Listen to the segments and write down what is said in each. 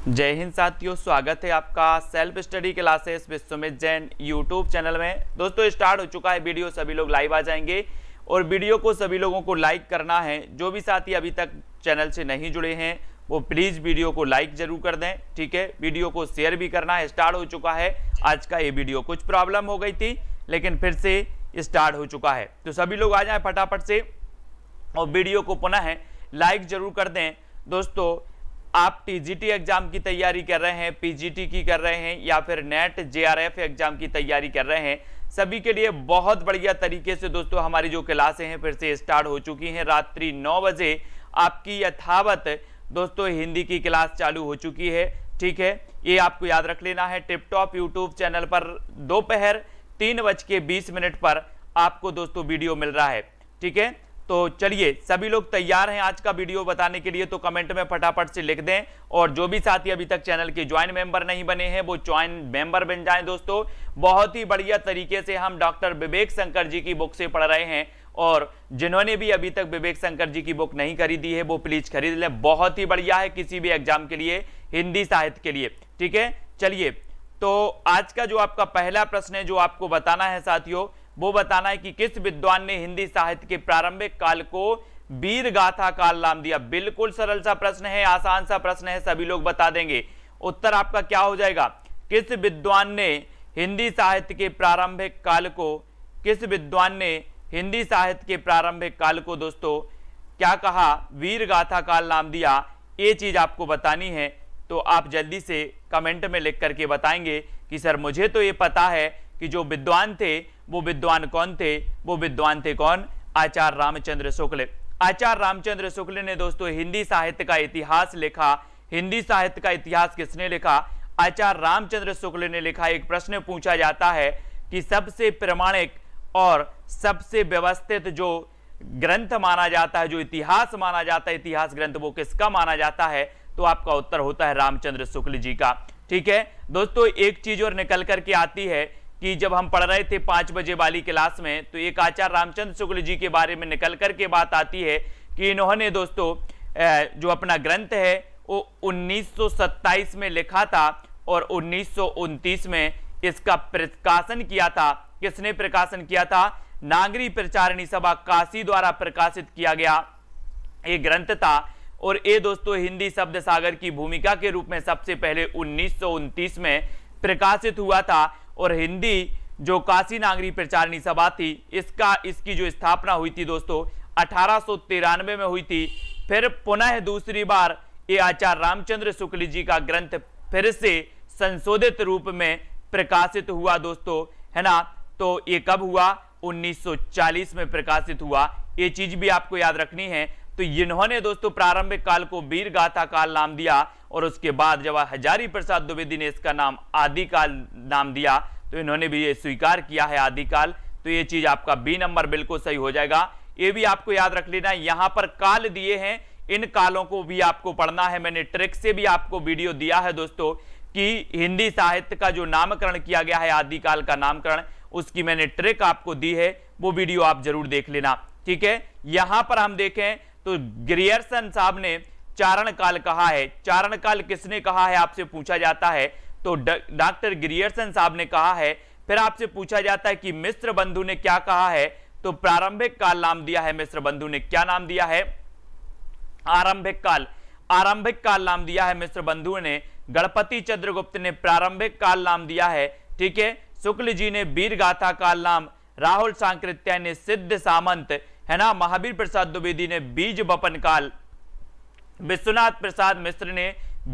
जय हिंद साथियों, स्वागत है आपका self study classes Vishwamit Jain YouTube channel में। दोस्तों स्टार्ट हो चुका है वीडियो, सभी लोग लाइव आ जाएंगे और वीडियो को सभी लोगों को लाइक करना है। जो भी साथी अभी तक चैनल से नहीं जुड़े हैं वो प्लीज वीडियो को लाइक जरूर कर दें, ठीक है। वीडियो को शेयर भी करना है। स्टार्ट हो चुका है आज का ये वीडियो। कुछ प्रॉब्लम हो गई थी लेकिन फिर से स्टार्ट हो चुका है, तो सभी लोग आ जाए फटाफट से और वीडियो को पुनः लाइक जरूर कर दें। दोस्तों आप टीजीटी एग्जाम की तैयारी कर रहे हैं, पीजीटी की कर रहे हैं या फिर नेट जेआरएफ एग्जाम की तैयारी कर रहे हैं, सभी के लिए बहुत बढ़िया तरीके से दोस्तों हमारी जो क्लासें हैं फिर से स्टार्ट हो चुकी हैं। रात्रि 9 बजे आपकी यथावत दोस्तों हिंदी की क्लास चालू हो चुकी है, ठीक है। ये आपको याद रख लेना है। टिपटॉप यूट्यूब चैनल पर दोपहर 3:20 पर आपको दोस्तों वीडियो मिल रहा है, ठीक है। तो चलिए सभी लोग तैयार हैं आज का वीडियो बताने के लिए, तो कमेंट में फटाफट से लिख दें। और जो भी साथी अभी तक चैनल के ज्वाइन मेंबर नहीं बने हैं वो ज्वाइन मेंबर बन जाएं। दोस्तों बहुत ही बढ़िया तरीके से हम डॉक्टर विवेक शंकर जी की बुक से पढ़ रहे हैं और जिन्होंने भी अभी तक विवेक शंकर जी की बुक नहीं खरीदी है वो प्लीज खरीद लें। बहुत ही बढ़िया है किसी भी एग्जाम के लिए, हिंदी साहित्य के लिए, ठीक है। चलिए तो आज का जो आपका पहला प्रश्न है जो आपको बताना है साथियों, वो बताना है कि किस विद्वान ने हिंदी साहित्य के प्रारंभिक काल को वीर गाथा काल नाम दिया। बिल्कुल सरल सा प्रश्न है, आसान सा प्रश्न है, सभी लोग बता देंगे। उत्तर आपका क्या हो जाएगा? किस विद्वान ने हिंदी साहित्य के प्रारंभिक काल को, किस विद्वान ने हिंदी साहित्य के प्रारंभिक काल को दोस्तों क्या कहा, वीर गाथा काल नाम दिया। ये चीज आपको बतानी है, तो आप जल्दी से कमेंट में लिख करके बताएंगे कि सर मुझे तो ये पता है कि जो विद्वान थे वो विद्वान कौन थे। वो विद्वान थे कौन? आचार्य रामचंद्र शुक्ल। आचार्य रामचंद्र शुक्ल ने दोस्तों हिंदी साहित्य का इतिहास लिखा। हिंदी साहित्य का इतिहास किसने लिखा? आचार्य रामचंद्र शुक्ल ने लिखा। एक प्रश्न पूछा जाता है कि सबसे प्रामाणिक और सबसे व्यवस्थित जो ग्रंथ माना जाता है, जो इतिहास माना जाता है, इतिहास ग्रंथ, वो किसका माना जाता है? तो आपका उत्तर होता है रामचंद्र शुक्ल जी का, ठीक है। दोस्तों एक चीज और निकल करके आती है कि जब हम पढ़ रहे थे 5 बजे वाली क्लास में, तो एक आचार्य रामचंद्र शुक्ल जी के बारे में निकल करके बात आती है कि इन्होंने दोस्तों जो अपना ग्रंथ है वो 1927 में लिखा था और 1929 में इसका प्रकाशन किया था। किसने प्रकाशन किया था? नागरी प्रचारिणी सभा काशी द्वारा प्रकाशित किया गया ये ग्रंथ था। और ये दोस्तों हिंदी शब्द सागर की भूमिका के रूप में सबसे पहले 1929 में प्रकाशित हुआ था। और हिंदी जो काशी नागरी प्रचारिणी सभा थी इसकी जो स्थापना हुई थी दोस्तों 1893 में हुई थी। फिर पुनः दूसरी बार ये आचार्य रामचंद्र शुक्ल जी का ग्रंथ फिर से संशोधित रूप में प्रकाशित हुआ दोस्तों, है ना। तो ये कब हुआ? 1940 में प्रकाशित हुआ। ये चीज भी आपको याद रखनी है। तो इन्होंने दोस्तों प्रारंभिक काल को वीर गाथा काल नाम दिया और उसके बाद जब हजारी प्रसाद द्विवेदी ने इसका नाम आदिकाल नाम दिया तो इन्होंने भी ये स्वीकार किया है आदिकाल। तो ये चीज आपका बी नंबर बिल्कुल सही हो जाएगा। ये भी आपको याद रख लेना, यहां पर काल दिए हैं, इन कालों को भी आपको पढ़ना है। मैंने ट्रिक से भी आपको वीडियो दिया है दोस्तों कि हिंदी साहित्य का जो नामकरण किया गया है, आदिकाल का नामकरण, उसकी मैंने ट्रिक आपको दी है, वो वीडियो आप जरूर देख लेना, ठीक है। यहां पर हम देखें तो ग्रियर्सन साहब ने चारण काल कहा है। चारण काल किसने कहा है आपसे पूछा जाता है, तो डॉक्टर ग्रियर्सन साहब ने कहा है। फिर आपसे पूछा जाता है कि मिश्र बंधु ने क्या कहा है, तो प्रारंभिक काल नाम दिया है। मिश्र बंधु ने क्या नाम दिया है? आरंभिक काल। आरंभिक काल नाम दिया है मिश्र बंधु ने। गणपति चंद्रगुप्त ने प्रारंभिक काल नाम दिया है, ठीक है। शुक्ल जी ने वीर गाथा काल नाम, राहुल सांकृत्यायन ने सिद्ध सामंत, है ना, महावीर प्रसाद द्विवेदी ने बीज बपन काल, विश्वनाथ प्रसाद मिश्र ने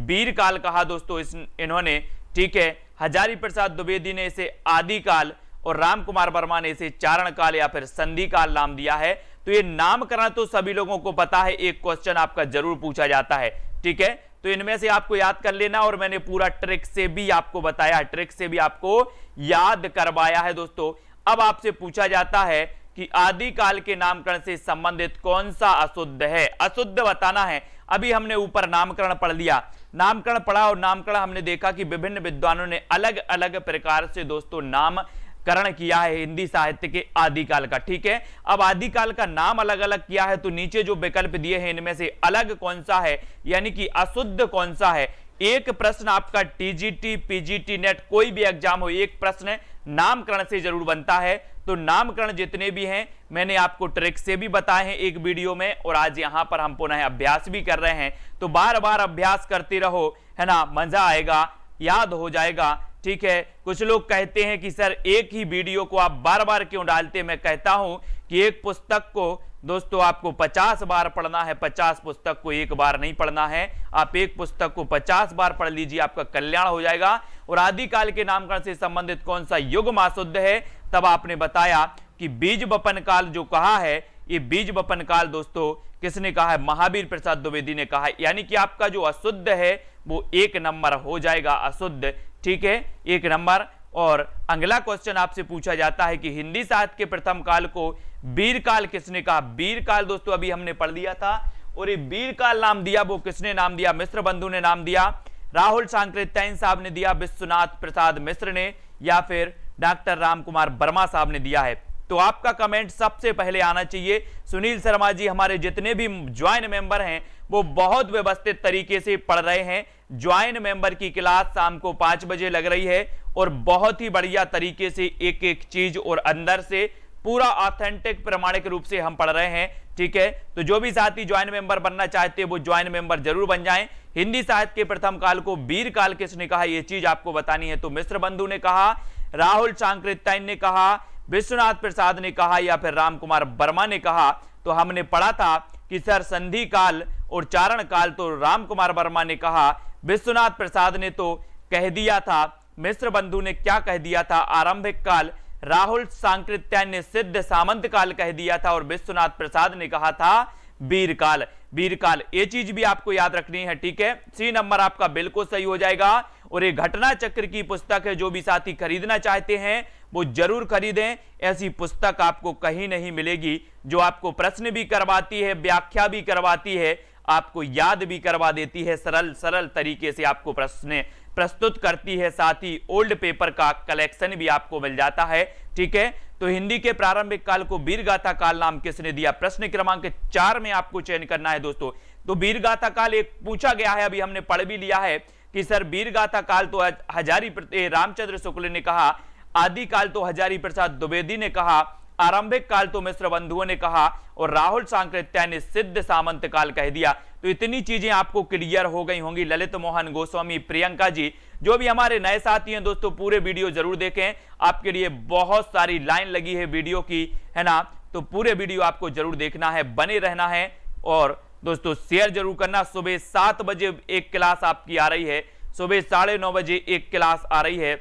वीर काल कहा दोस्तों इन्होंने, ठीक है। हजारी प्रसाद द्विवेदी ने इसे आदिकाल और राम कुमार वर्मा ने इसे चारण काल या फिर संधि काल नाम दिया है। तो ये नामकरण तो सभी लोगों को पता है, एक क्वेश्चन आपका जरूर पूछा जाता है, ठीक है। तो इनमें से आपको याद कर लेना और मैंने पूरा ट्रिक से भी आपको बताया, ट्रिक से भी आपको याद करवाया है दोस्तों। अब आपसे पूछा जाता है कि आदिकाल के नामकरण से संबंधित कौन सा अशुद्ध है? अशुद्ध बताना है। अभी हमने ऊपर नामकरण पढ़ लिया, नामकरण पढ़ा और नामकरण हमने देखा कि विभिन्न विद्वानों ने अलग अलग प्रकार से दोस्तों नामकरण किया है हिंदी साहित्य के आदिकाल का, ठीक है। अब आदिकाल का नाम अलग अलग किया है तो नीचे जो विकल्प दिए हैं इनमें से अलग कौन सा है, यानी कि अशुद्ध कौन सा है, एक प्रश्न आपका टीजीटी, पीजीटी, नेट कोई भी एग्जाम हो, एक प्रश्न नामकरण से जरूर बनता है। तो नामकरण जितने भी हैं मैंने आपको ट्रिक से भी बताए हैं एक वीडियो में, और आज यहां पर हम पुनः अभ्यास भी कर रहे हैं। तो बार बार अभ्यास करते रहो, है ना, मजा आएगा, याद हो जाएगा। ठीक है, कुछ लोग कहते हैं कि सर एक ही वीडियो को आप बार बार क्यों डालते। मैं कहता हूं कि एक पुस्तक को दोस्तों आपको 50 बार पढ़ना है, 50 पुस्तक को एक बार नहीं पढ़ना है। आप एक पुस्तक को 50 बार पढ़ लीजिए, आपका कल्याण हो जाएगा। और आदिकाल के नामकरण से संबंधित कौन सा युग अशुद्ध है, तब आपने बताया कि बीज बपन काल जो कहा है, ये बीज बपन काल दोस्तों किसने कहा है, महावीर प्रसाद द्विवेदी ने कहा है। यानी कि आपका जो अशुद्ध है वो 1 नंबर हो जाएगा, अशुद्ध। ठीक है, 1 नंबर। और अगला क्वेश्चन आपसे पूछा जाता है कि हिंदी साहित्य के प्रथम काल को वीर काल किसने कहा। वीर काल दोस्तों अभी हमने पढ़ लिया था, और ये वीर काल नाम दिया वो किसने नाम दिया, मिश्र बंधु ने नाम दिया, राहुल सांकृत्यायन साहब ने दिया, विश्वनाथ प्रसाद मिश्र ने, या फिर डॉक्टर रामकुमार वर्मा साहब ने दिया है। तो आपका कमेंट सबसे पहले आना चाहिए। सुनील शर्मा जी, हमारे जितने भी ज्वाइन मेंबर हैं वो बहुत व्यवस्थित तरीके से पढ़ रहे हैं। ज्वाइन मेंबर की क्लास शाम को 5 बजे लग रही है, और बहुत ही बढ़िया तरीके से एक एक चीज और अंदर से पूरा ऑथेंटिक प्रमाणिक रूप से हम पढ़ रहे हैं। ठीक है, तो जो भी साथी ज्वाइन मेंबर बनना चाहते हैं वो ज्वाइन मेंबर जरूर बन जाएं। हिंदी साहित्य के प्रथम काल को वीर काल किसने कहा, ये चीज आपको बतानी है। तो मिश्र बंधु ने कहा, राहुल सांकृत्यायन ने कहा, विश्वनाथ प्रसाद ने कहा, या फिर रामकुमार वर्मा ने कहा। तो हमने पढ़ा था कि सर संधि काल और चारण काल तो रामकुमार वर्मा ने कहा, विश्वनाथ प्रसाद ने तो कह दिया था, मिश्र बंधु ने क्या कह दिया था, आरंभिक काल, राहुल सांकृत्यायन ने सिद्ध सामंत काल कह दिया था, और विश्वनाथ प्रसाद ने कहा था वीर काल। वीर काल, ये चीज भी आपको याद रखनी है। ठीक है, सी नंबर आपका बिल्कुल सही हो जाएगा। और ये घटना चक्र की पुस्तक है, जो भी साथी खरीदना चाहते हैं वो जरूर खरीदें। ऐसी पुस्तक आपको कहीं नहीं मिलेगी, जो आपको प्रश्न भी करवाती है, व्याख्या भी करवाती है, आपको याद भी करवा देती है, सरल सरल तरीके से आपको प्रश्न प्रस्तुत करती है, साथ ही ओल्ड पेपर का कलेक्शन भी आपको मिल जाता है। ठीक है, तो हिंदी के प्रारंभिक काल को वीरगाथा काल नाम किसने दिया, प्रश्न क्रमांक 4 में आपको चयन करना है दोस्तों। तो वीरगाथा काल एक पूछा गया है, अभी हमने पढ़ भी लिया है कि सर वीरगाथा काल तो रामचंद्र शुक्ल ने कहा, आदि काल तो हजारी प्रसाद द्विवेदी ने कहा, आरंभिक काल तो मिश्र बंधुओं ने कहा, और राहुल सांकृत्यायन ने सिद्ध सामंत काल कह दिया। तो इतनी चीजें आपको क्लियर हो गई होंगी। ललित मोहन गोस्वामी, प्रियंका जी, जो भी हमारे नए साथी हैं दोस्तों, पूरे वीडियो जरूर देखें, आपके लिए बहुत सारी लाइन लगी है वीडियो की, है ना। तो पूरे वीडियो आपको जरूर देखना है, बने रहना है, और दोस्तों शेयर जरूर करना। सुबह 7 बजे एक क्लास आपकी आ रही है, सुबह 9:30 बजे एक क्लास आ रही है,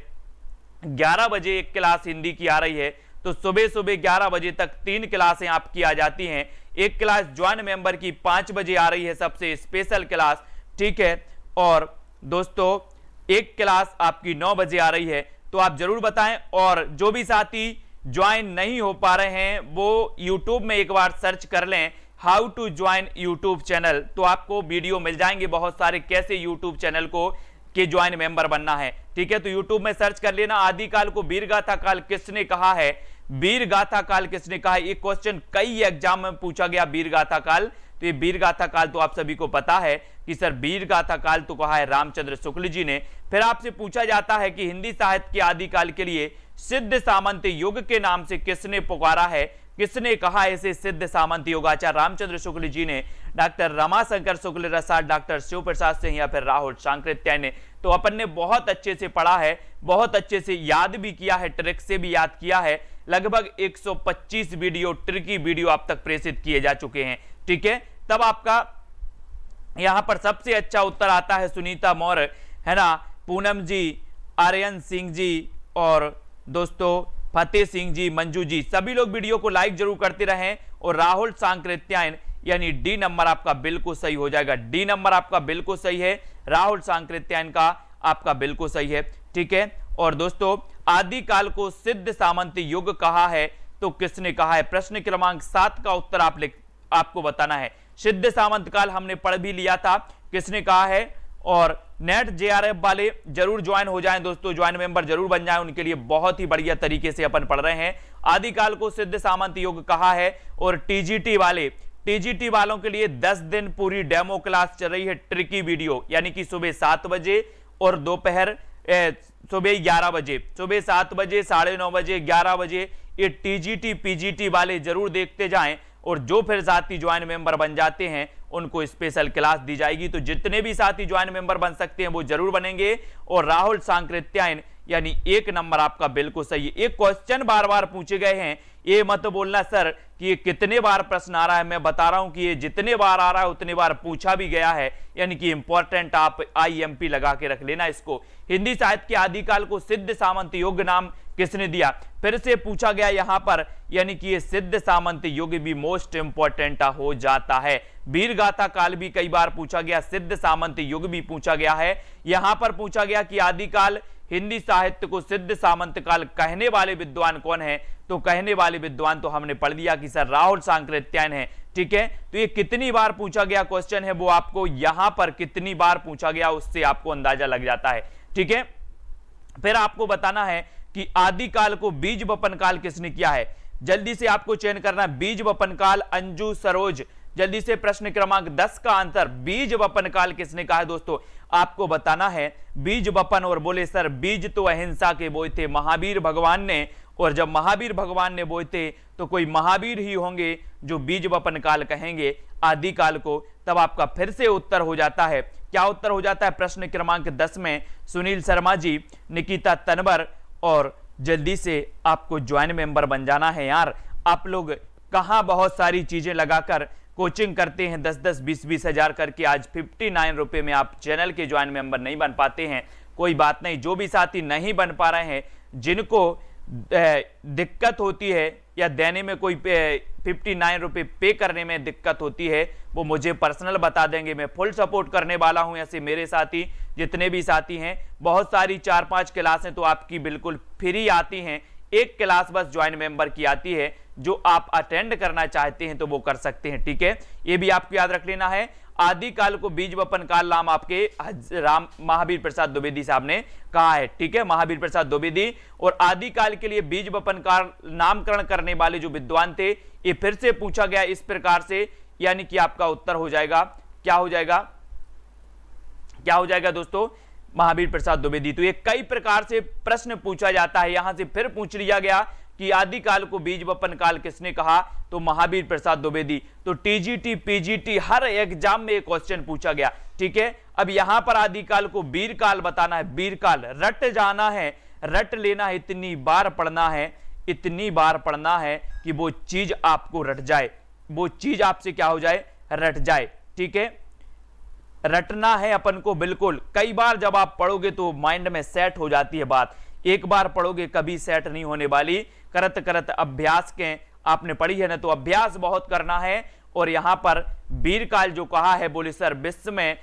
11 बजे एक क्लास हिंदी की आ रही है। तो सुबह सुबह 11 बजे तक 3 क्लासें आपकी आ जाती हैं। एक क्लास ज्वाइन मेंबर की 5 बजे आ रही है, सबसे स्पेशल क्लास। ठीक है, और दोस्तों एक क्लास आपकी 9 बजे आ रही है। तो आप जरूर बताएं, और जो भी साथी ज्वाइन नहीं हो पा रहे हैं वो यूट्यूब में एक बार सर्च कर लें, how to join YouTube channel, तो आपको वीडियो मिल जाएंगे बहुत सारे, कैसे यूट्यूब चैनल को के ज्वाइन मेंबर बनना है। ठीक है, तो यूट्यूब में सर्च कर लेना, आदिकाल को वीरगाथा काल किसने कहा है, वीरगाथा काल किसने कहा है। ये क्वेश्चन कई एग्जाम में पूछा गया, वीरगाथा काल। तो ये वीरगाथा काल तो आप सभी को पता है कि सर वीरगाथा काल तो कहा है रामचंद्र शुक्ल जी ने। फिर आपसे पूछा जाता है कि हिंदी साहित्य के आदिकाल के लिए सिद्ध सामंत युग के नाम से किसने पुकारा है, किसने कहा इसे सिद्ध सामंत युग, आचार्य रामचंद्र शुक्ल जी ने, डॉक्टर रमाशंकर शुक्ल रसाल, डॉक्टर शिव प्रसाद सिंह, या फिर राहुल सांकृत्यायन ने। तो अपन ने बहुत अच्छे से पढ़ा है, बहुत अच्छे से याद भी किया है, ट्रिक से भी याद किया है। लगभग 125 वीडियो, ट्रिकी वीडियो आप तक प्रेषित किए जा चुके हैं। ठीक है, तब आपका यहां पर सबसे अच्छा उत्तर आता है सुनीता मौर्य, है ना, पूनम जी, आर्यन सिंह जी, और दोस्तों फतेह सिंह जी, मंजू जी, सभी लोग वीडियो को लाइक जरूर करते रहें। और राहुल सांकृत्यायन यानी डी नंबर आपका बिल्कुल सही हो जाएगा, डी नंबर आपका बिल्कुल सही है, राहुल सांकृत्यायन का आपका बिल्कुल सही है। ठीक है, और दोस्तों आदिकाल को सिद्ध सामंत युग कहा है तो किसने कहा है, प्रश्न क्रमांक 7 का उत्तर आपको बताना है। सिद्ध सामंत काल हमने पढ़ भी लिया था, किसने कहा है। और नेट जेआरएफ वाले जरूर ज्वाइन हो जाएं दोस्तों, ज्वाइन मेंबर जरूर बन जाएं, उनके लिए बहुत ही बढ़िया तरीके से अपन पढ़ रहे हैं। आदिकाल को सिद्ध सामंत युग कहा है। और टीजीटी वाले, टीजीटी वालों के लिए 10 दिन पूरी डेमो क्लास चल रही है, ट्रिकी वीडियो, यानी कि सुबह 7 बजे और दोपहर सुबह 11 बजे, सुबह 7 बजे, 9:30 बजे, 11 बजे। ये टीजीटी पीजीटी वाले जरूर देखते जाएं, और जो फिर साथी ज्वाइन मेंबर बन जाते हैं उनको स्पेशल क्लास दी जाएगी। तो जितने भी साथी ज्वाइन मेंबर बन सकते हैं वो जरूर बनेंगे। और राहुल सांकृत्यायन यानी 1 नंबर आपका बिल्कुल सही है। एक क्वेश्चन बार बार पूछे गए हैं, ये मत बोलना सर कि ये कितने बार प्रश्न आ रहा है, मैं बता रहा हूं कि ये जितने बार आ रहा है उतने बार पूछा भी गया है, यानी कि इंपॉर्टेंट आप IMP लगा के रख लेना इसको। हिंदी साहित्य के आदिकाल को सिद्ध सामंत युग नाम किसने दिया? फिर से पूछा गया यहां पर, यानी कि ये सिद्ध सामंत युग भी मोस्ट इंपॉर्टेंट हो जाता है। वीर गाथा काल भी कई बार पूछा गया, सिद्ध सामंत युग भी पूछा गया है। यहां पर पूछा गया कि आदिकाल हिंदी साहित्य को सिद्ध सामंत काल कहने वाले विद्वान कौन है? तो कहने वाले विद्वान तो हमने पढ़ दिया कि सर राहुल सांकृत्यायन है, ठीक है। तो ये कितनी बार पूछा गया क्वेश्चन है वो आपको यहां पर कितनी बार पूछा गया उससे आपको अंदाजा लग जाता है, ठीक है। फिर आपको बताना है कि आदिकाल को बीज वपन काल किसने किया है? जल्दी से आपको चयन करना है। बीज वपन काल अंजू सरोज, जल्दी से प्रश्न क्रमांक 10 का आंसर बीज वपन काल किसने कहा है दोस्तों? आपको बताना है बीज वपन। और बोले सर बीज तो अहिंसा के बोए थे महावीर भगवान ने, और जब महावीर भगवान ने बोए थे तो कोई महावीर ही होंगे जो बीज वपन काल कहेंगे आदिकाल को। तब आपका फिर से उत्तर हो जाता है, क्या उत्तर हो जाता है प्रश्न क्रमांक 10 में? सुनील शर्मा जी, निकिता तनवर। और जल्दी से आपको ज्वाइन मेंबर बन जाना है यार। आप लोग कहां बहुत सारी चीजें लगाकर कोचिंग करते हैं, 10-10, 20-20 हजार करके, आज 59 रुपए में आप चैनल के ज्वाइन मेंबर नहीं बन पाते हैं। कोई बात नहीं, जो भी साथी नहीं बन पा रहे हैं, जिनको दिक्कत होती है या देने में कोई 59 रुपए पे करने में दिक्कत होती है, वो मुझे पर्सनल बता देंगे, मैं फुल सपोर्ट करने वाला हूं। ऐसे मेरे साथी जितने भी साथी हैं, बहुत सारी 4-5 क्लासें तो आपकी बिल्कुल फ्री आती हैं, एक क्लास बस ज्वाइन मेंबर की आती है, जो आप अटेंड करना चाहते हैं तो वो कर सकते हैं, ठीक है। ये भी आपको याद रख लेना है। आदिकाल को बीज वपन काल नाम आपके राम महावीर प्रसाद द्विवेदी साहब ने कहा है, ठीक है, महावीर प्रसाद द्विवेदी। और आदिकाल के लिए बीज वपन काल नामकरण करने वाले जो विद्वान थे, ये फिर से पूछा गया इस प्रकार से, यानी कि आपका उत्तर हो जाएगा, क्या हो जाएगा, क्या हो जाएगा दोस्तों? महावीर प्रसाद द्विवेदी। तो ये कई प्रकार से प्रश्न पूछा जाता है, यहां से फिर पूछ लिया गया कि आदिकाल को बीज वपन काल किसने कहा? तो महावीर प्रसाद द्विवेदी। तो टीजीटी पीजीटी हर एग्जाम में एक क्वेश्चन पूछा गया, ठीक है। अब यहां पर आदिकाल को वीर काल बताना है, वीर काल रट जाना है, रट लेना है, इतनी बार पढ़ना है, इतनी बार पढ़ना है कि वो चीज आपको रट जाए, वो चीज आपसे क्या हो जाए? रट जाए, ठीक है। रटना है अपन को बिल्कुल। कई बार जब आप पढ़ोगे तो माइंड में सेट हो जाती है बात, एक बार पढ़ोगे कभी सेट नहीं होने वाली। करत करत अभ्यास के, आपने पढ़ी है ना, तो अभ्यास बहुत करना है। और यहां पर वीर काल जो कहा है, बोले सर विश्व में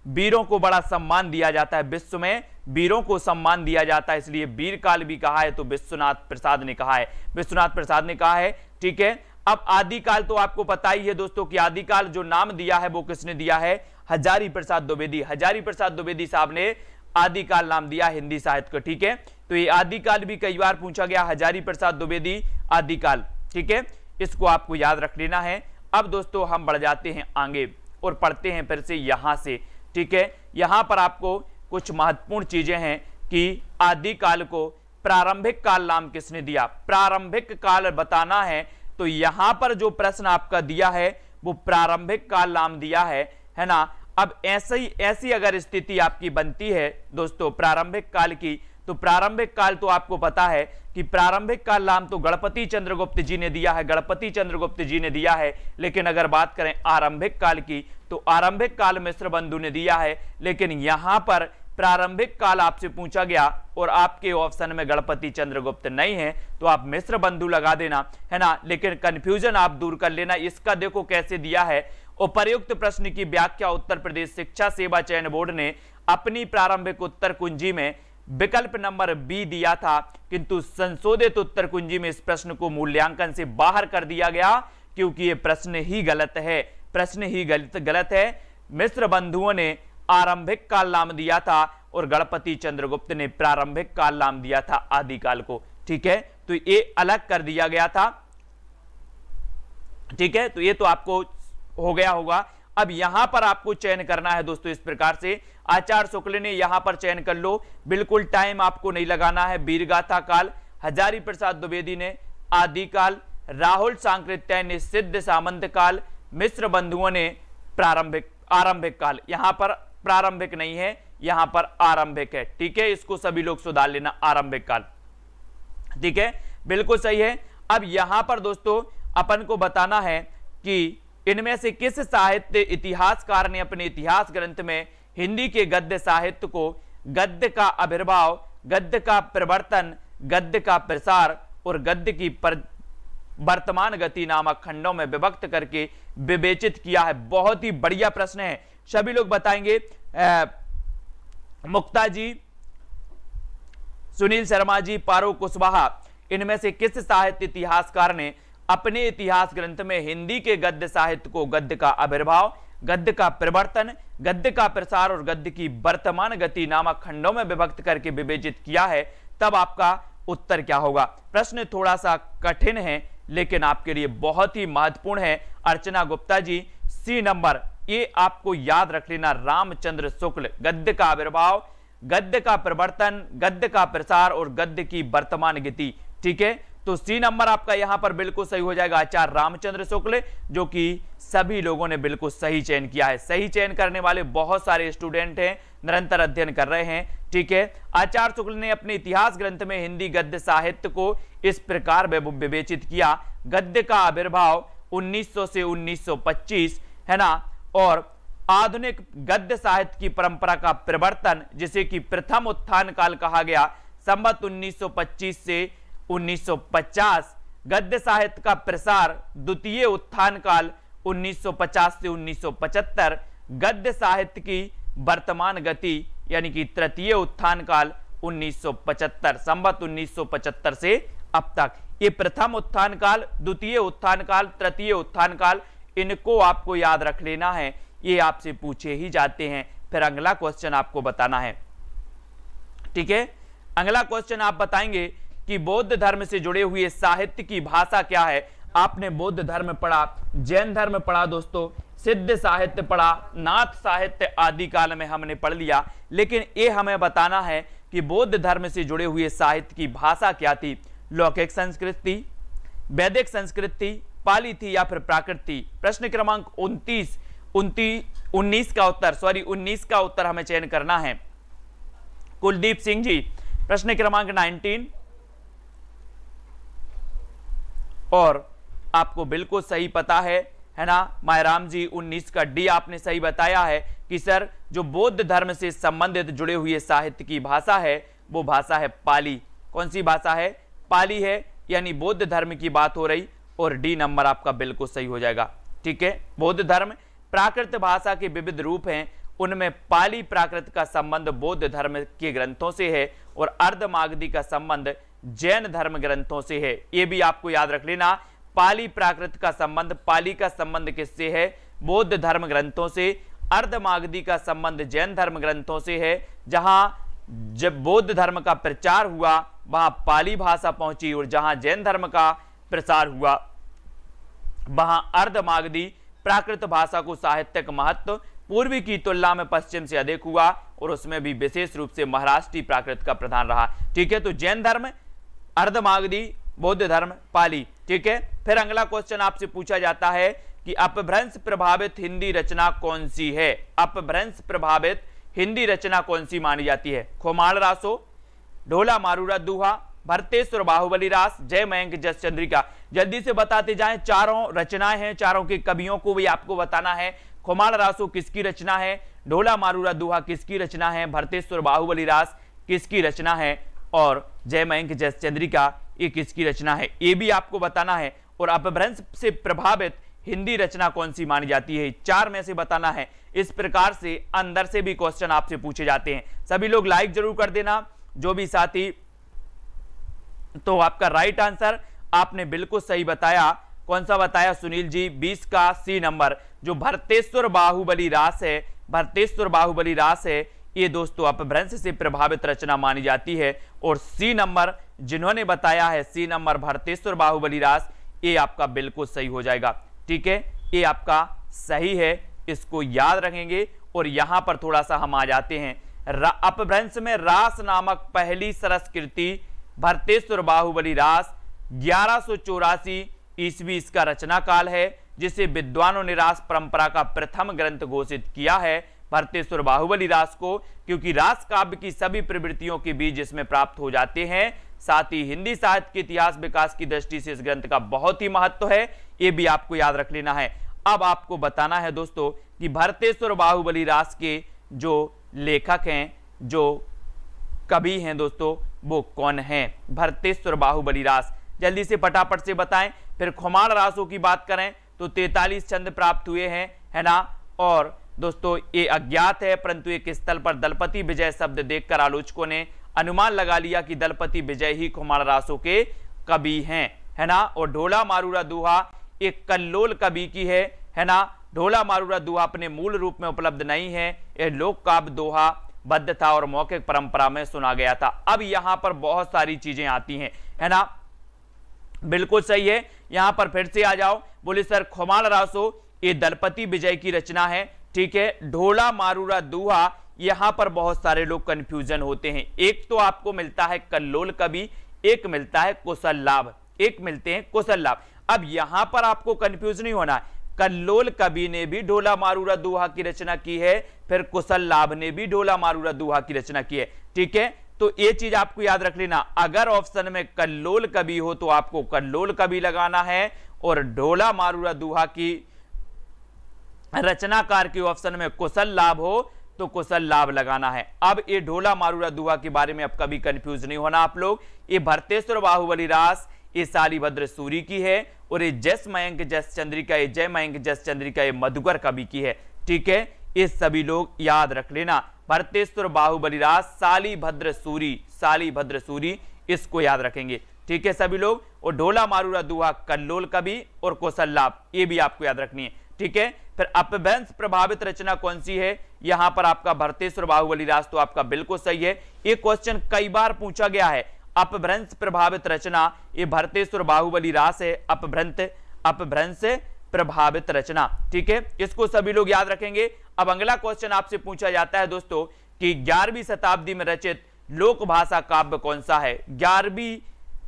वीरों को बड़ा सम्मान दिया जाता है, विश्व में वीरों को सम्मान दिया जाता है, इसलिए वीर काल भी कहा है। तो विश्वनाथ प्रसाद ने कहा है, विश्वनाथ प्रसाद ने कहा है, ठीक है। अब आदिकाल तो आपको पता ही है दोस्तों कि आदिकाल जो नाम दिया है वो किसने दिया है? हजारी प्रसाद द्विवेदी। हजारी प्रसाद द्विवेदी साहब ने आदिकाल नाम दिया हिंदी साहित्य को, ठीक है। तो ये आदिकाल भी कई बार पूछा गया, हजारी प्रसाद द्विवेदी आदिकाल, ठीक है, इसको आपको याद रख लेना है। अब दोस्तों हम बढ़ जाते हैं आगे और पढ़ते हैं फिर से यहां से, ठीक है। यहां पर आपको कुछ महत्वपूर्ण चीजें हैं कि आदिकाल को प्रारंभिक काल नाम किसने दिया? प्रारंभिक काल बताना है। तो यहां पर जो प्रश्न आपका दिया है वो प्रारंभिक काल नाम दिया है ना। अब ऐसी अगर स्थिति आपकी बनती है दोस्तों प्रारंभिक काल की, तो प्रारंभिक काल तो आपको पता है कि प्रारंभिक काल नाम तो गणपति चंद्रगुप्त जी ने दिया है, गणपति चंद्रगुप्त जी ने दिया है। लेकिन अगर बात करें आरंभिक काल की, तो आरंभिक काल मिश्र बंधु ने दिया है। लेकिन यहां पर प्रारंभिक काल आपसे पूछा गया और आपके ऑप्शन में गणपति चंद्रगुप्त नहीं है, तो आप मिश्र बंधु लगा देना, है ना। लेकिन कंफ्यूजन आप दूर कर लेना। इसका देखो कैसे दिया है। उपर्युक्त प्रश्न की व्याख्या उत्तर प्रदेश शिक्षा सेवा चयन बोर्ड ने अपनी प्रारंभिक उत्तर कुंजी में विकल्प नंबर बी दिया था, किंतु संशोधित उत्तर कुंजी में इस प्रश्न को मूल्यांकन से बाहर कर दिया गया, क्योंकि यह प्रश्न ही गलत है, प्रश्न ही गलत है। मिश्र बंधुओं ने आरंभिक काल नाम दिया था और गणपति चंद्रगुप्त ने प्रारंभिक काल नाम दिया था आदिकाल को, ठीक है। तो ये अलग कर दिया गया था, ठीक है, तो ये तो आपको हो गया होगा। अब यहां पर आपको चयन करना है दोस्तों इस प्रकार से, आचार्य शुक्ल ने यहां पर चयन कर लो, बिल्कुल टाइम आपको नहीं लगाना है। वीरगाथा काल, हजारी प्रसाद द्विवेदी ने आदिकाल, राहुल सांकृत्यायन ने सिद्ध सामंत काल, मिश्र बंधुओं ने आरंभिक काल। यहां पर प्रारंभिक नहीं है, यहां पर आरंभिक है। ठीक है, इसको सभी लोग सुधार लेना, आरंभिक काल। ठीक है, बिल्कुल सही है। अब यहां पर दोस्तों अपन को बताना है कि इनमें से किस साहित्य इतिहासकार ने अपने इतिहास ग्रंथ में हिंदी के गद्य साहित्य को गद्य का आविर्भाव, गद्य का प्रवर्तन, गद्य का प्रसार और गद्य की वर्तमान गति नामक खंडों में विभक्त करके विवेचित किया है। बहुत ही बढ़िया प्रश्न है, सभी लोग बताएंगे। मुक्ता जी, सुनील शर्मा जी, पारो कुशवाहा, इनमें से किस साहित्य इतिहासकार ने अपने इतिहास ग्रंथ में हिंदी के गद्य साहित्य को गद्य का आविर्भाव, गद्य का प्रवर्तन, गद्य का प्रसार और गद्य की वर्तमान गति नामक खंडों में विभक्त करके विवेचित किया है? तब आपका उत्तर क्या होगा? प्रश्न थोड़ा सा कठिन है लेकिन आपके लिए बहुत ही महत्वपूर्ण है। अर्चना गुप्ता जी, सी नंबर, ये आपको याद रख लेना, रामचंद्र शुक्ल, गद्य का आविर्भाव, गद्य का प्रवर्तन, गद्य का प्रसार और गद्य की वर्तमान गति। ठीक है, तो सी नंबर आपका यहां पर बिल्कुल सही हो जाएगा, आचार्य रामचंद्र शुक्ल, जो कि सभी लोगों ने बिल्कुल सही चयन किया है। सही चयन करने वाले बहुत सारे स्टूडेंट हैं, निरंतर अध्ययन कर रहे हैं। ठीक है, आचार्य शुक्ल ने अपने इतिहास ग्रंथ में हिंदी गद्य साहित्य को इस प्रकार विवेचित किया, गद्य का आविर्भाव 1900 से 1925 है ना, और आधुनिक गद्य साहित्य की परंपरा का प्रवर्तन, जिसे कि प्रथम उत्थान काल कहा गया, संवत 1925 से 1950, गद्य साहित्य का प्रसार द्वितीय उत्थान काल 1950 से 1975, गद्य साहित्य की वर्तमान गति यानी कि तृतीय उत्थान काल 1975, संवत 1975 से अब तक। ये प्रथम उत्थान काल, द्वितीय उत्थान काल, तृतीय उत्थान काल, इनको आपको याद रख लेना है, ये आपसे पूछे ही जाते हैं। फिर अगला क्वेश्चन आपको बताना है। ठीक है, अगला क्वेश्चन आप बताएंगे कि बौद्ध धर्म से जुड़े हुए साहित्य की भाषा क्या है? आपने बौद्ध धर्म पढ़ा, जैन धर्म पढ़ा दोस्तों, सिद्ध साहित्य पढ़ा, नाथ साहित्य आदि काल में हमने पढ़ लिया, लेकिन ये हमें बताना है कि बौद्ध धर्म से जुड़े हुए साहित्य की भाषा क्या थी? लौकिक संस्कृति, वैदिक संस्कृति, पाली थी या फिर प्राकृत थी? प्रश्न क्रमांक 19 का उत्तर हमें चयन करना है। कुलदीप सिंह जी, प्रश्न क्रमांक 19, और आपको बिल्कुल सही पता है ना मायराम जी, 19 का डी आपने सही बताया है कि सर जो बौद्ध धर्म से संबंधित जुड़े हुए साहित्य की भाषा है वो भाषा है पाली। कौन सी भाषा है? पाली है, यानी बौद्ध धर्म की बात हो रही, और डी नंबर आपका बिल्कुल सही हो जाएगा। ठीक है, बौद्ध धर्म, प्राकृत भाषा के विविध रूप हैं, उनमें पाली प्राकृत का संबंध बौद्ध धर्म के ग्रंथों से है और अर्धमागधी का संबंध जैन धर्म ग्रंथों से है। ये भी आपको याद रख लेना, पाली प्राकृत का संबंध, पाली का संबंध किससे है? बौद्ध धर्म ग्रंथों से। अर्धमागधी का संबंध जैन धर्म ग्रंथों से है। जहां जब बौद्ध धर्म का प्रचार हुआ वहां पाली भाषा पहुंची, और जहां जैन धर्म का प्रसार हुआ वहां अर्धमागधी प्राकृत भाषा को साहित्यिक महत्व पूर्वी की तुलना में पश्चिम से अधिक हुआ, और उसमें भी विशेष रूप से महाराष्ट्री प्राकृत का प्रधान रहा। ठीक है, तो जैन धर्म, अर्धमागधी, बौद्ध धर्म, पाली। ठीक है, फिर अगला क्वेश्चन आपसे पूछा जाता है कि अपभ्रंश प्रभावित हिंदी रचना कौन सी है? अपभ्रंश प्रभावित हिंदी रचना कौन सी मानी जाती है? खोमाण रासो, ढोला मारूरा दुहा, भरतेश्वर बाहुबली रास, जय मयंक जस चंद्रिका। जल्दी से बताते जाएं, चारों रचनाएं हैं, चारों के कवियों को भी आपको बताना है। खोमाण रासो किसकी रचना है? ढोला मारूरा दुहा किसकी रचना है? भरतेश्वर बाहुबली रास किसकी रचना है? और जय मयंक जस चंद्रिका ये किसकी रचना है? ये भी आपको बताना है। और अपभ्रंश से प्रभावित हिंदी रचना कौन सी मानी जाती है? चार में से बताना है। इस प्रकार से अंदर से भी क्वेश्चन आपसे पूछे जाते हैं। सभी लोग लाइक जरूर कर देना, जो भी साथी। तो आपका राइट आंसर आपने बिल्कुल सही बताया। कौन सा बताया सुनील जी? 20 का सी नंबर, जो भरतेश्वर बाहुबली रास है, भरतेश्वर बाहुबली रास है, ये दोस्तों अपभ्रंश से प्रभावित रचना मानी जाती है। और सी नंबर जिन्होंने बताया है, सी नंबर भरतेश्वर बाहुबली रास, ये आपका बिल्कुल सही हो जाएगा। ठीक ठीक है, ये आपका सही है, इसको याद रखेंगे। और यहां पर थोड़ा सा हम आ जाते हैं, अपभ्रंश में रास नामक पहली सरस कृति भरतेश्वर बाहुबली रास 1184 ईस्वी इसका रचना काल है, जिसे विद्वानों ने रास परंपरा का प्रथम ग्रंथ घोषित किया है भरतेश्वर बाहुबली रास को, क्योंकि रास काव्य की सभी प्रवृत्तियों के बीज इसमें प्राप्त हो जाते हैं। साथ ही हिंदी साहित्य के इतिहास विकास की दृष्टि से इस ग्रंथ का बहुत ही महत्व है, ये भी आपको याद रख लेना है। अब आपको बताना है दोस्तों कि भरतेश्वर बाहुबली रास के जो लेखक हैं, जो कवि हैं दोस्तों, वो कौन हैं? भरतेश्वर बाहुबली रास जल्दी से फटाफट से बताएं। फिर खुमाण रासों की बात करें तो 43 छंद प्राप्त हुए हैं, है ना। और दोस्तों ये अज्ञात है, परंतु एक स्थल पर दलपति विजय शब्द देखकर आलोचकों ने अनुमान लगा लिया कि दलपति विजय ही खुमाण रासों के कवि हैं, है ना। और ढोला मारूरा दोहा एक कल्लोल कवि की है ना। ढोला मारूरा दोहा अपने मूल रूप में उपलब्ध नहीं है, यह लोक काव्य दोहा बद्ध था और मौखिक परंपरा में सुना गया था। अब यहां पर बहुत सारी चीजें आती हैं, है ना। बिल्कुल सही है, यहां पर फिर से आ जाओ। बोले सर खुमाण रासो ये दलपति विजय की रचना है, ठीक है। ढोला मारूरा दोहा, यहां पर बहुत सारे लोग कंफ्यूजन होते हैं। एक तो आपको मिलता है कल्लोल कवि, एक मिलता है कुशल लाभ, एक मिलते हैं कुशल लाभ। अब यहां पर आपको कंफ्यूज नहीं होना है, कल्लोल कवि ने भी ढोला मारूरा दोहा की रचना की है, फिर कुशल लाभ ने भी ढोला मारूरा दोहा की रचना की है, ठीक है। तो ये चीज आपको याद रख लेना, अगर ऑप्शन में कल्लोल कवि हो तो आपको कल्लोल कवि लगाना है, और ढोला मारूरा दोहा की रचनाकार के ऑप्शन में कुशल लाभ हो तो कुशल लाभ लगाना है। अब ये ढोला मारूरा दोहा के बारे में अब कभी कंफ्यूज नहीं होना आप लोग। ये भरतेश्वर बाहुबली रास ये शालिभद्र सूरी की है, और ये जस मयंक जस चंद्रिका, ये जय मयंक जस चंद्रिका ये मधुकर कवि की है, ठीक है। ये सभी लोग याद रख लेना, भरतेश्वर बाहुबली रास शालिभद्र सूरी, इसको याद रखेंगे, ठीक है सभी लोग। और ढोला मारूरा दोहा कल्लोल कवि और कुशल लाभ, ये भी आपको याद रखनी है, ठीक है। फिर अपभ्रंश प्रभावित रचना कौन सी है? यहां पर आपका भरतेश्वर बाहुबली रास तो आपका बिल्कुल सही है। ये क्वेश्चन कई बार पूछा गया है, अपभ्रंश प्रभावित रचना ये भरतेश्वर बाहुबली रास है, अपभ्रंश प्रभावित रचना, ठीक है। इसको सभी लोग याद रखेंगे। अब अगला क्वेश्चन आपसे पूछा जाता है दोस्तों कि 11वीं शताब्दी में रचित लोक भाषा काव्य कौन सा है? 11वीं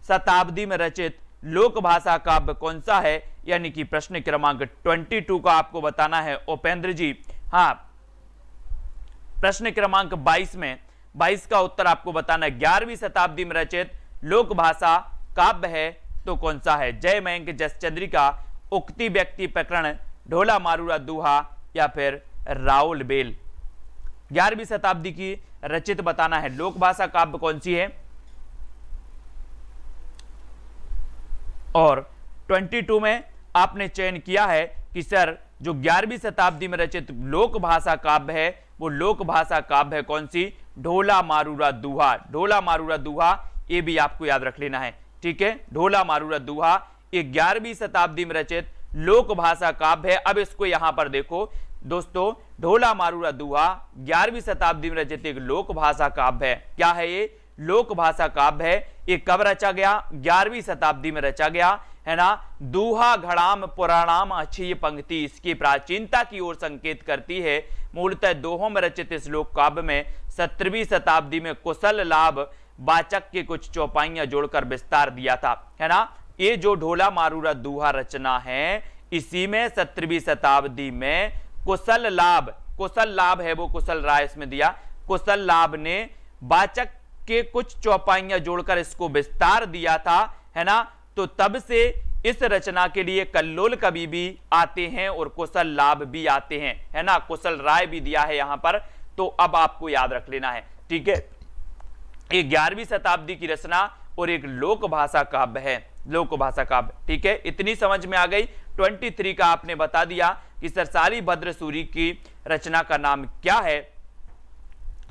शताब्दी में रचित लोक भाषा काव्य कौन सा है? यानी कि प्रश्न क्रमांक 22 का आपको बताना है उपेंद्र जी। हाँ, प्रश्न क्रमांक 22 का उत्तर आपको बताना है। 11वीं शताब्दी में रचित लोक भाषा काव्य है तो कौन सा है? जय मयंक जस चंद्रिका, उक्ति व्यक्ति प्रकरण, ढोला मारूरा दोहा या फिर राउल बेल? 11वीं शताब्दी की रचित बताना है, लोक भाषा काव्य कौन सी है। और 22 में आपने चयन किया है कि सर जो 11वीं शताब्दी में रचित लोक भाषा काव्य है वो लोक भाषा काव्य है कौन सी? ढोला मारूरा दोहा। ढोला मारूरा दोहा ये भी आपको याद रख लेना है, ठीक है। ढोला मारूरा दोहा ये 11वीं शताब्दी में रचित लोक भाषा काव्य है। अब इसको यहां पर देखो दोस्तों, ढोला मारूरा दोहा 11वीं शताब्दी में रचित एक लोक भाषा काव्य है। क्या है ये? लोक भाषा काव्य है। ये कब रचा गया? 11वीं शताब्दी में रचा गया, है ना। दोहा घड़ाम पुराणाम अच्छी ये पंक्ति इसकी प्राचीनता की ओर संकेत करती है। मूलतः दोहों में रचित इस लोक काव्य में 17वीं शताब्दी में कुशल लाभ वाचक के कुछ चौपाइयां जोड़कर विस्तार दिया था, है ना। ये जो ढोला मारूरा दोहा रचना है इसी में 17वीं शताब्दी में कुशल लाभ है वो कुशल राय इसमें दिया, कुशल लाभ ने वाचक के कुछ चौपाइयां जोड़कर इसको विस्तार दिया था, है ना। तो तब से इस रचना के लिए कल्लोल कवि भी आते हैं और कुशल लाभ भी आते हैं, है ना। कुशल राय भी दिया है यहां पर, तो अब आपको याद रख लेना है, ठीक है। ये 11वीं शताब्दी की रचना और एक लोक भाषा काव्य है, लोक भाषा काव्य, ठीक है। इतनी समझ में आ गई। 23 का आपने बता दिया कि सर शालिभद्र सूरी की रचना का नाम क्या है,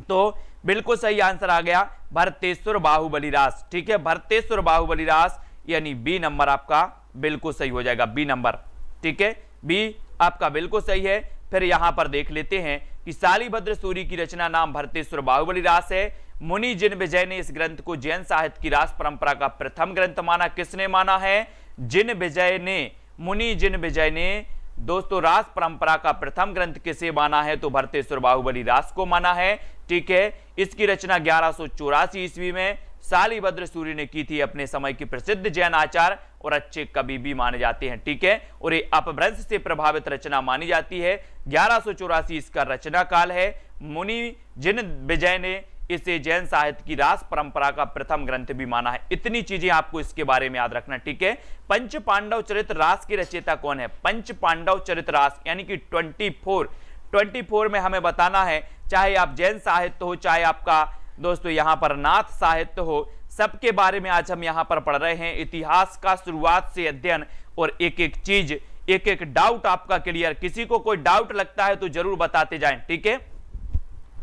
तो बिल्कुल सही आंसर आ गया भरतेश्वर बाहुबली रास, ठीक है। भरतेश्वर बाहुबली रास यानी बी नंबर आपका बिल्कुल सही हो जाएगा, बी नंबर, ठीक है। बी आपका बिल्कुल सही है। फिर यहां पर देख लेते हैं कि शालिभद्र सूरी की रचना नाम भरतेश्वर बाहुबली रास है। मुनि जिन विजय ने इस ग्रंथ को जैन साहित्य की रास परंपरा का प्रथम ग्रंथ माना। किसने माना है? जिन विजय ने मुनि जिन विजय ने दोस्तों रास परंपरा का प्रथम ग्रंथ किसे माना है? तो भरतेश्वर बाहुबली रास को माना है। ठीक है, इसकी रचना 1184 ईस्वी में शालिभद्र सूर्य ने की थी, अपने समय की प्रसिद्ध जैन आचार्य और अच्छे कवि भी माने जाते हैं। ठीक है, और ये अपभ्रंश से प्रभावित रचना मानी जाती है। 1184 इसका रचना काल है। मुनि जिन विजय ने इसे जैन साहित्य की रास परंपरा का प्रथम ग्रंथ भी माना है। इतनी चीजें आपको इसके बारे में याद रखना। ठीक है, पंच पांडव चरित रास की रचयिता कौन है? पंच पांडव चरित रास यानी कि 24 में हमें बताना है, चाहे आप जैन साहित्य हो, चाहे आपका दोस्तों यहां पर नाथ साहित्य हो, सबके बारे में आज हम यहां पर पढ़ रहे हैं। इतिहास का शुरुआत से अध्ययन और एक एक चीज, एक एक डाउट आपका क्लियर। किसी को कोई डाउट लगता है तो जरूर बताते जाएं। ठीक है,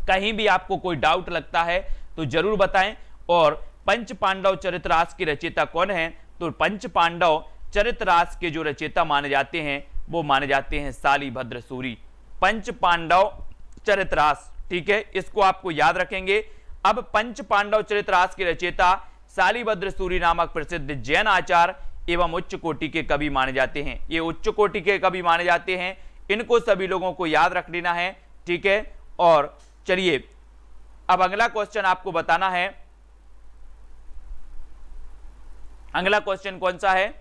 कहीं भी आपको कोई डाउट लगता है तो जरूर बताएं। और पंच पांडव चरितरास की रचयिता कौन है? तो पंच पांडव चरितरास के जो रचयिता माने जाते हैं वो माने जाते हैं शालिभद्र सूरी। पंच पांडव चरितरास, ठीक है, इसको आपको याद रखेंगे। अब पंच पांडव चरितरास के रचयिता शालिभद्र सूरी नामक प्रसिद्ध जैन आचार्य एवं उच्च कोटि के कवि माने जाते हैं। ये उच्च कोटि के कवि माने जाते हैं, इनको सभी लोगों को याद रख लेना है। ठीक है, और चलिए अब अगला क्वेश्चन आपको बताना है। अगला क्वेश्चन कौन सा है?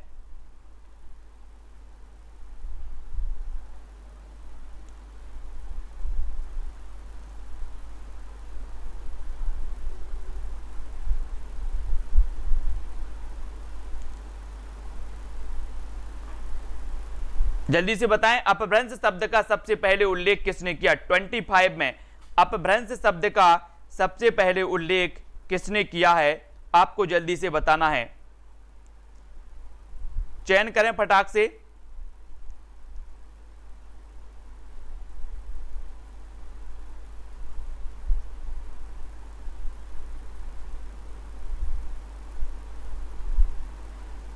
जल्दी से बताएं, अपभ्रंश शब्द का सबसे पहले उल्लेख किसने किया? 25 में अपभ्रंश शब्द का सबसे पहले उल्लेख किसने किया है? आपको जल्दी से बताना है, चयन करें फटाक से।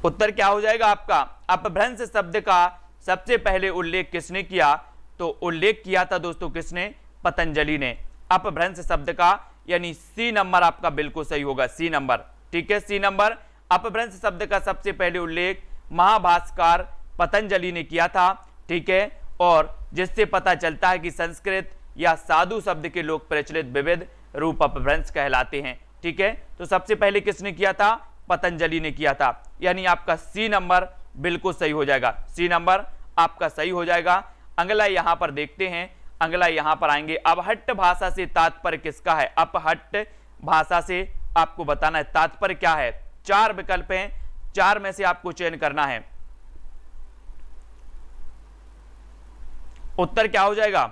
उत्तर क्या हो जाएगा आपका? अपभ्रंश शब्द का सबसे पहले उल्लेख किसने किया? तो उल्लेख किया था दोस्तों किसने? पतंजलि ने। अपभ्रंश शब्द का यानी सी नंबर आपका बिल्कुल सही होगा, सी नंबर। ठीक है, सी नंबर। अपभ्रंश शब्द का सबसे पहले उल्लेख महाभाष्यकार पतंजलि ने किया था। ठीक है, और जिससे पता चलता है कि संस्कृत या साधु शब्द के लोक प्रचलित विविध रूप अपभ्रंश कहलाते हैं। ठीक है, तो सबसे पहले किसने किया था? पतंजलि ने किया था, यानी आपका सी नंबर बिल्कुल सही हो जाएगा। सी नंबर आपका सही हो जाएगा। अगला यहां पर देखते हैं, अगला यहां पर आएंगे। अपहट्ट भाषा से तात्पर्य किसका है? अपहट्ट भाषा से आपको बताना है तात्पर्य क्या है। 4 विकल्प हैं, 4 में से आपको चयन करना है। उत्तर क्या हो जाएगा?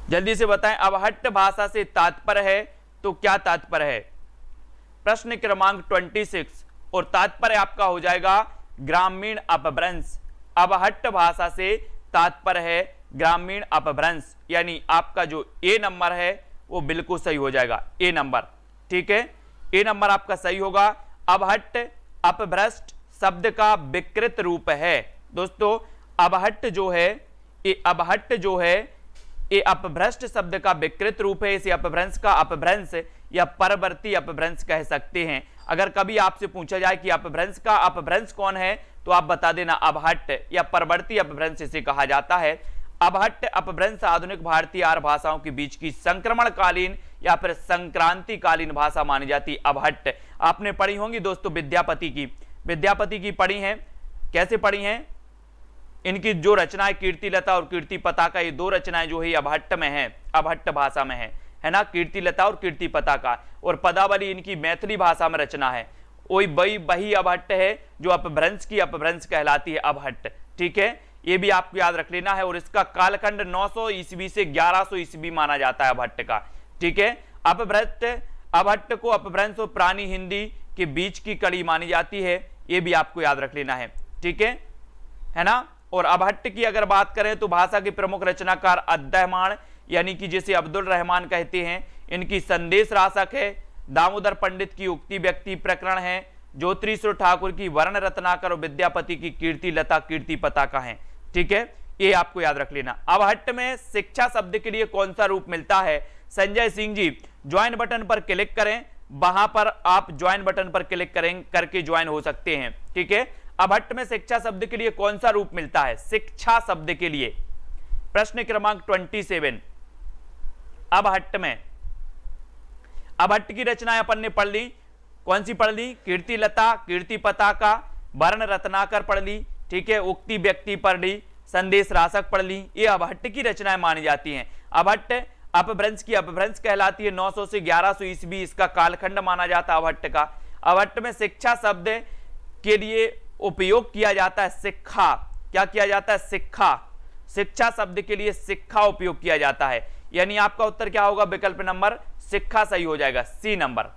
जल्दी से बताएं, अपहट्ट भाषा से तात्पर्य है तो क्या तात्पर्य है? प्रश्न क्रमांक 26 और तात्पर्य आपका हो जाएगा ग्रामीण अपभ्रंश। अपहट्ट भाषा से तात्पर्य है ग्रामीण अपभ्रंश, यानी आपका जो ए नंबर है वो बिल्कुल सही हो जाएगा, ए नंबर। ठीक है, ए नंबर आपका सही होगा। अपहट्ट अपभ्रष्ट शब्द का विकृत रूप है दोस्तों। अपहट्ट जो है, ये अपहट्ट जो है ये अपभ्रष्ट शब्द का विकृत रूप है। इसे अपभ्रंश का अपभ्रंश या परवर्ती अपभ्रंश कह सकते हैं। अगर कभी आपसे पूछा जाए कि अपभ्रंश का अपभ्रंश कौन है तो आप बता देना अपहट्ट या परवर्ती अपभ्रंश इसे कहा जाता है। अपहट्ट अपभ्रंश आधुनिक भारतीय आर्य भाषाओं के बीच की संक्रमणकालीन या फिर संक्रांतिकालीन भाषा मानी जाती है। अपहट्ट आपने पढ़ी होंगी दोस्तों, विद्यापति की पढ़ी हैं। कैसे पढ़ी हैं? इनकी जो रचनाएं कीर्तिलता और कीर्ति पताका, ये 2 रचनाएं जो है अपहट्ट में है, अपहट्ट भाषा में है ना, कीर्तिलता और कीर्ति पताका। और पदावली इनकी मैथिली भाषा में रचना है। वही अपहट्ट है जो अपभ्रंश की अपभ्रंश कहलाती है, अपहट्ट। ठीक है, ये भी आपको याद रख लेना है। और इसका कालखंड 900 ईस्वी से 1100 ईस्वी माना जाता है अपहट्ट का। ठीक है, अपहट्ट को अपभ्रंश और प्राणी हिंदी के बीच की कड़ी मानी जाती है, ये भी आपको याद रख लेना है। ठीक है ना। और अपहट्ट की अगर बात करें तो भाषा के प्रमुख रचनाकार अद्दहमाण यानी कि जिसे अब्दुल रहमान कहते हैं, इनकी संदेश रासक है। दामोदर पंडित की उक्ति व्यक्ति प्रकरण है। ज्योतिश्वर ठाकुर की वर्ण रत्नाकर और विद्यापति की कीर्ति लता कीर्ति पताका है। ठीक है, ये आपको याद रख लेना। अबहट्ट में शिक्षा शब्द के लिए कौन सा रूप मिलता है? संजय सिंह जी ज्वाइन बटन पर क्लिक करें, वहां पर आप ज्वाइन बटन पर क्लिक करें करके ज्वाइन हो सकते हैं, ठीक है। अबहट्ट में शिक्षा शब्द के लिए कौन सा रूप मिलता है? शिक्षा शब्द के लिए प्रश्न क्रमांक 27। अबहट्ट में, अबहट्ट की रचनाएं अपन ने पढ़ ली, कौन सी पढ़ ली? कीर्ति लता, कीर्ति पताका, वर्ण रत्नाकर पढ़ ली, ठीक है, उक्ति व्यक्ति पढ़ ली, संदेश रासक पढ़ ली। ये अबहट्ट की रचनाएं मानी जाती हैं। अबहट्ट अपभ्रंश की अपभ्रंश कहलाती है। 900 से 1100 ईस्वी इसका कालखंड माना जाता है अबहट्ट का। अबहट्ट में शिक्षा शब्द के लिए उपयोग किया जाता है शिक्षा। क्या किया जाता है? शिक्षा। शिक्षा शब्द के लिए शिक्षा उपयोग किया जाता है, यानी आपका उत्तर क्या होगा? विकल्प नंबर शिक्षा सही हो जाएगा, सी नंबर,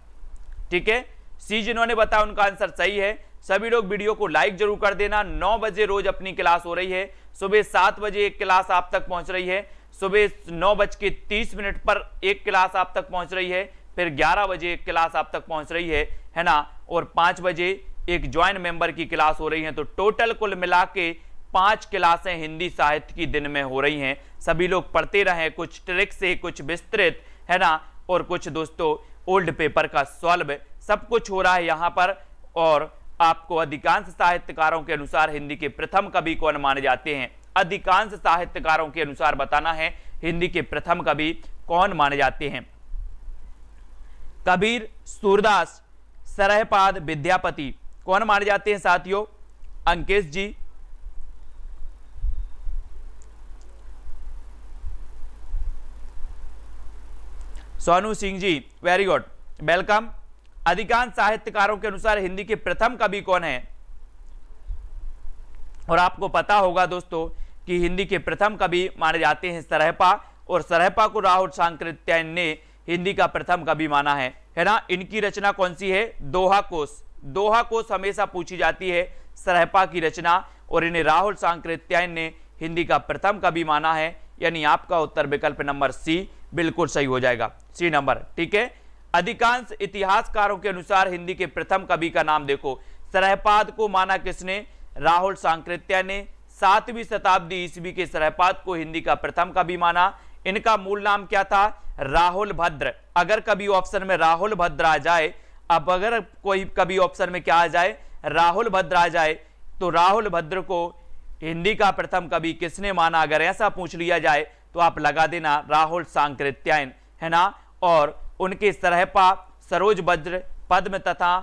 ठीक है। सी जिन्होंने बताया उनका आंसर सही है। सभी लोग वीडियो को लाइक जरूर कर देना। 9 बजे रोज अपनी क्लास हो रही है, सुबह 7 बजे एक क्लास आप तक पहुंच रही है, सुबह 9:30 पर एक क्लास आप तक पहुंच रही है, फिर 11 बजे एक क्लास आप तक पहुंच रही है ना, और 5 बजे एक ज्वाइन मेंबर की क्लास हो रही है। तो टोटल कुल मिला के 5 क्लासें हिंदी साहित्य की दिन में हो रही हैं। सभी लोग पढ़ते रहें, कुछ ट्रिक से, कुछ विस्तृत, है ना, और कुछ दोस्तों ओल्ड पेपर का सॉल्व, सब कुछ हो रहा है यहाँ पर। और आपको अधिकांश साहित्यकारों के अनुसार हिंदी के प्रथम कवि कौन माने जाते हैं? अधिकांश साहित्यकारों के अनुसार बताना है हिंदी के प्रथम कवि कौन माने जाते हैं। कबीर, सूरदास, सरहपाद, विद्यापति कौन माने जाते हैं साथियों? अंकेश जी, Sonu Singh ji, very good, welcome. अधिकांश साहित्यकारों के अनुसार हिंदी के प्रथम कवि कौन है? और आपको पता होगा दोस्तों कि हिंदी के प्रथम कवि माने जाते हैं सरहपा, और सरहपा को राहुल सांकृत्यायन ने हिंदी का प्रथम कवि माना है ना। इनकी रचना कौन सी है? दोहा कोश। दोहा कोश हमेशा पूछी जाती है, सरहपा की रचना, और इन्हें राहुल सांकृत्यायन ने हिंदी का प्रथम कवि माना है, यानी आपका उत्तर विकल्प नंबर सी बिल्कुल सही हो जाएगा, सी नंबर, ठीक है। अधिकांश इतिहासकारों के अनुसार हिंदी के प्रथम कवि का नाम देखो। सरहपाद को माना किसने? राहुल सांकृत्यायन ने। 7वीं शताब्दी ईस्वी के सरहपाद को हिंदी का प्रथम कवि माना। इनका मूल नाम क्या था? राहुल भद्र। अगर कभी ऑप्शन में राहुल भद्र आ जाए, अब अगर कोई कभी ऑप्शन में क्या आ जाए? राहुल भद्र आ जाए, तो राहुल भद्र को हिंदी का प्रथम कवि किसने माना? अगर ऐसा पूछ लिया जाए तो आप लगा देना राहुल सांकृत्यायन, है ना। और उनके सरहपा, सरोज वज्र, पद्म तथा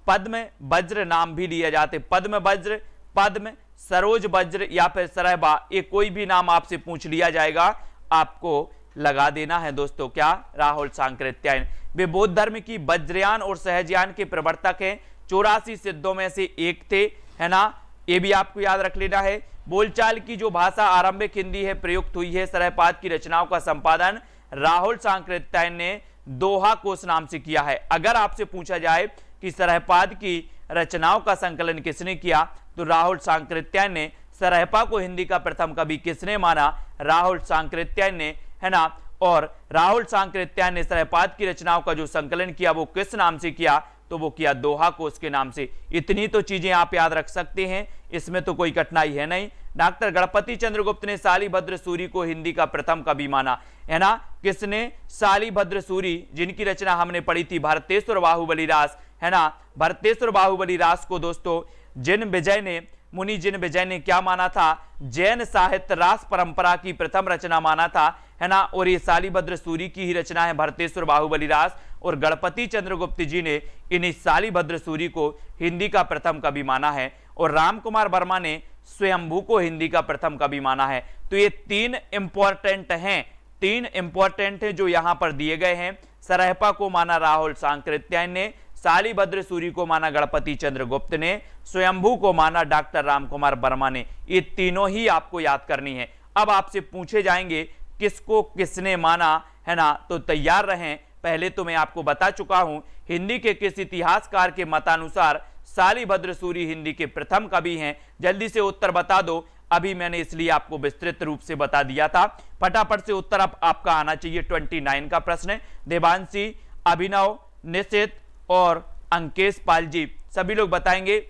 पद्म वज्र नाम भी लिए जाते। पद्म वज्र, पद्म, सरोज वज्र या फिर सरहबा, ये कोई भी नाम आपसे पूछ लिया जाएगा, आपको लगा देना है दोस्तों क्या? राहुल सांकृत्यायन। वे बौद्ध धर्म की वज्रयान और सहजयान के प्रवर्तक हैं। 84 सिद्धों में से एक थे, है ना, ये भी आपको याद रख लेना है। बोलचाल की जो भाषा आरंभिक हिंदी है प्रयुक्त हुई है। सरहपाद की रचनाओं का संपादन राहुल सांकृत्यायन ने दोहा कोश नाम से किया है। अगर आपसे पूछा जाए कि सरहपाद की रचनाओं का संकलन किसने किया, तो राहुल सांकृत्यायन ने। सरहपा को हिंदी का प्रथम कवि किसने माना? राहुल सांकृत्यायन ने, है ना। और राहुल सांकृत्यायन ने सरहपाद की रचनाओं का जो संकलन किया वो किस नाम से किया? तो वो किया दोहा कोश के नाम से। इतनी तो चीजें आप याद रख सकते हैं, इसमें तो कोई कठिनाई है नहीं। डॉक्टर गणपति चंद्रगुप्त ने शालिभद्र सूरी को हिंदी का प्रथम कवि माना, है ना। किसने? शालिभद्र सूरी, जिनकी रचना हमने पढ़ी थी भरतेश्वर बाहुबली रास, है ना। भरतेश्वर बाहुबली रास को दोस्तों जिन विजय ने, मुनि जिन विजय ने क्या माना था? जैन साहित्य रास परंपरा की प्रथम रचना माना था, है ना। और ये शालिभद्र सूरी की ही रचना है भरतेश्वर बाहुबली रास, और गणपति चंद्रगुप्त जी ने इन्हीं शालिभद्र सूरी को हिंदी का प्रथम कवि माना है। और राम कुमार वर्मा ने स्वयंभू को हिंदी का प्रथम कवि माना है। तो ये 3 इंपॉर्टेंट हैं, 3 इंपॉर्टेंट हैं जो यहां पर दिए गए हैं। सरहपा को माना राहुल सांकृत्यायन ने, शालिभद्र सूरी को माना गणपति चंद्रगुप्त ने, स्वयंभू को माना डॉक्टर राम कुमार वर्मा ने। ये तीनों ही आपको याद करनी है। अब आपसे पूछे जाएंगे किसको किसने माना, है ना, तो तैयार रहें। पहले तो मैं आपको बता चुका हूं, हिंदी के किस इतिहासकार के मतानुसार शालिभद्र सूरी हिंदी के प्रथम कवि हैं। जल्दी से उत्तर बता दो, अभी मैंने इसलिए आपको विस्तृत रूप से बता दिया था। फटाफट से उत्तर आपका आना चाहिए। 29 का प्रश्न है। देवांशी, अभिनव, निशित और अंकेश पाल जी, सभी लोग बताएंगे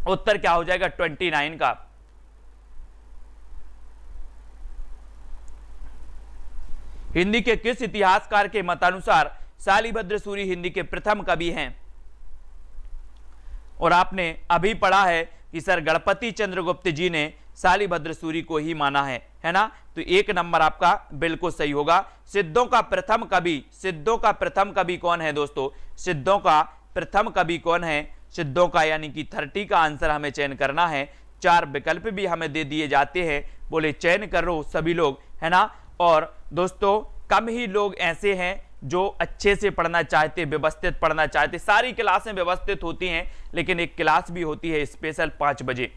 उत्तर क्या हो जाएगा 29 का। हिंदी के किस इतिहासकार के मतानुसार शालिभद्र सूरी हिंदी के प्रथम कवि हैं? और आपने अभी पढ़ा है कि सर गणपति चंद्रगुप्त जी ने शालिभद्र सूरी को ही माना है ना। तो 1 नंबर आपका बिल्कुल सही होगा। सिद्धों का प्रथम कवि कौन है दोस्तों? सिद्धों का प्रथम कवि कौन है? सिद्धों का यानी कि 30 का आंसर हमें चयन करना है। 4 विकल्प भी हमें दे दिए जाते हैं, बोले चयन करो सभी लोग, है ना। और दोस्तों कम ही लोग ऐसे हैं जो अच्छे से पढ़ना चाहते, व्यवस्थित पढ़ना चाहते। सारी क्लासें व्यवस्थित होती हैं, लेकिन एक क्लास भी होती है स्पेशल 5 बजे।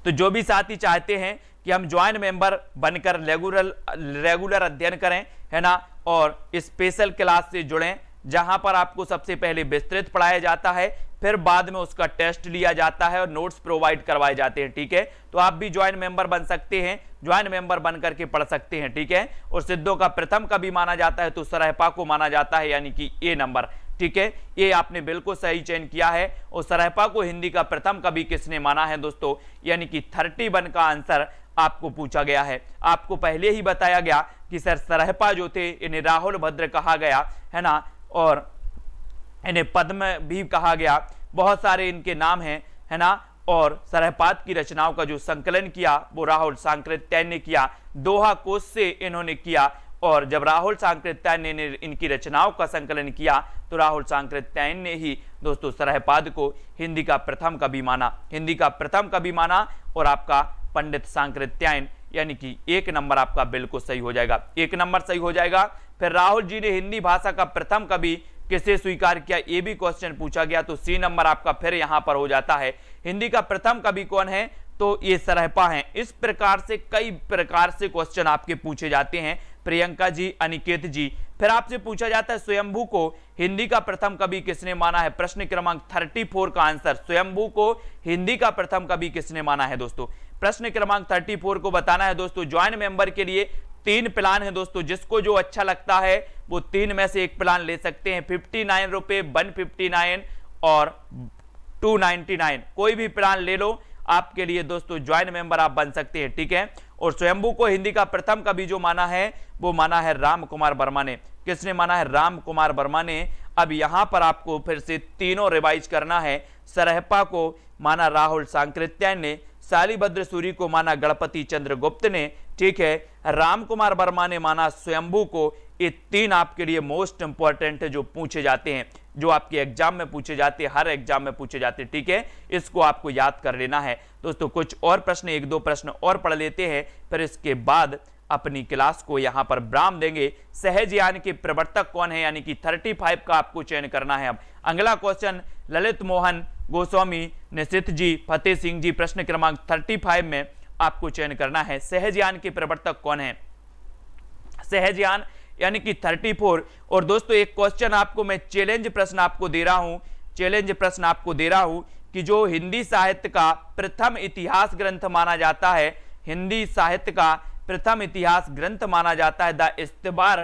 तो जो भी साथी चाहते हैं कि हम ज्वाइंट मेंबर बनकर रेगुलर अध्ययन करें, है ना, और स्पेशल क्लास से जुड़ें, जहां पर आपको सबसे पहले विस्तृत पढ़ाया जाता है, फिर बाद में उसका टेस्ट लिया जाता है और नोट्स प्रोवाइड करवाए जाते हैं, ठीक है। तो आप भी ज्वाइंट मेंबर बन सकते हैं, ज्वाइंट मेंबर बन करके पढ़ सकते हैं, ठीक है। और सिद्धों का प्रथम कवि माना जाता है तो सरहपा को माना जाता है, यानी कि ए नंबर, ठीक है। ये आपने बिल्कुल सही चयन किया है। और सरहपा को हिंदी का प्रथम कवि किसने माना है दोस्तों? यानी कि 31 का आंसर आपको पूछा गया है। आपको पहले ही बताया गया कि सर सरहपा जो थे इन्हें राहुल भद्र कहा गया, है ना, और इन्हें पद्म भी कहा गया, बहुत सारे इनके नाम हैं, है ना। और सरहपाद की रचनाओं का जो संकलन किया वो राहुल सांकृत्यायन ने किया, दोहा कोश से इन्होंने किया। और जब राहुल सांकृत्यायन ने इनकी रचनाओं का संकलन किया तो राहुल सांकृत्यायन ने ही दोस्तों सरहपाद को हिंदी का प्रथम कवि माना, और आपका पंडित सांकृत्यायन, यानी कि 1 नंबर आपका बिल्कुल सही हो जाएगा, 1 नंबर सही हो जाएगा। फिर राहुल जी ने हिंदी भाषा का प्रथम कवि किसे स्वीकार किया, ये भी क्वेश्चन पूछा गया, तो सी नंबर आपका फिर यहां पर हो जाता है। हिंदी का प्रथम कवि कौन है? तो ये सरहपा हैं। इस प्रकार से कई प्रकार से क्वेश्चन आपके पूछे जाते हैं, प्रियंका जी, अनिकेत जी। फिर आपसे पूछा जाता है स्वयंभू को हिंदी का प्रथम कवि किसने माना है? प्रश्न क्रमांक 34 का आंसर, स्वयंभू को हिंदी का प्रथम कवि किसने माना है दोस्तों? प्रश्न क्रमांक 34 को बताना है दोस्तों। ज्वाइंट मेंबर के लिए 3 प्लान है दोस्तों, जिसको जो अच्छा लगता है वो 3 में से 1 प्लान ले सकते हैं। 59 रुपए, 159 और 299, कोई भी प्लान ले लो, आपके लिए दोस्तों ज्वाइंट मेंबर आप बन सकते हैं, ठीक है। और स्वयंभू को हिंदी का प्रथम कवि जो माना है वो माना है राम कुमार वर्मा ने। किसने माना है? राम कुमार वर्मा ने। अब यहां पर आपको फिर से तीनों रिवाइज करना है। सरहपा को माना राहुल सांकृत्यायन ने, शालिभद्र सूरी को माना गणपति चंद्रगुप्त ने, ठीक है, राम कुमार वर्मा ने माना स्वयंभू को। ये 3 आपके लिए मोस्ट इंपॉर्टेंट है जो पूछे जाते हैं, जो आपके एग्जाम में पूछे जाते हैं, हर एग्जाम में पूछे जाते हैं, ठीक है। इसको आपको याद कर लेना है दोस्तों। कुछ और प्रश्न, 1-2 प्रश्न और पढ़ लेते हैं, फिर इसके बाद अपनी क्लास को यहां पर विराम देंगे। सहजयान के प्रवर्तक कौन है? यानी कि 35 का आपको चयन करना है। अब अगला क्वेश्चन ललित मोहन गोस्वामी, निशित जी, फतेह सिंह जी, प्रश्न क्रमांक 35 में आपको चयन करना है। सहजयान के प्रवर्तक कौन है? सहजयान यानी कि 34। और दोस्तों एक क्वेश्चन आपको मैं चैलेंज प्रश्न आपको दे रहा हूं कि जो हिंदी साहित्य का प्रथम इतिहास ग्रंथ माना जाता है, हिंदी साहित्य का प्रथम इतिहास ग्रंथ माना जाता है द इस्तबार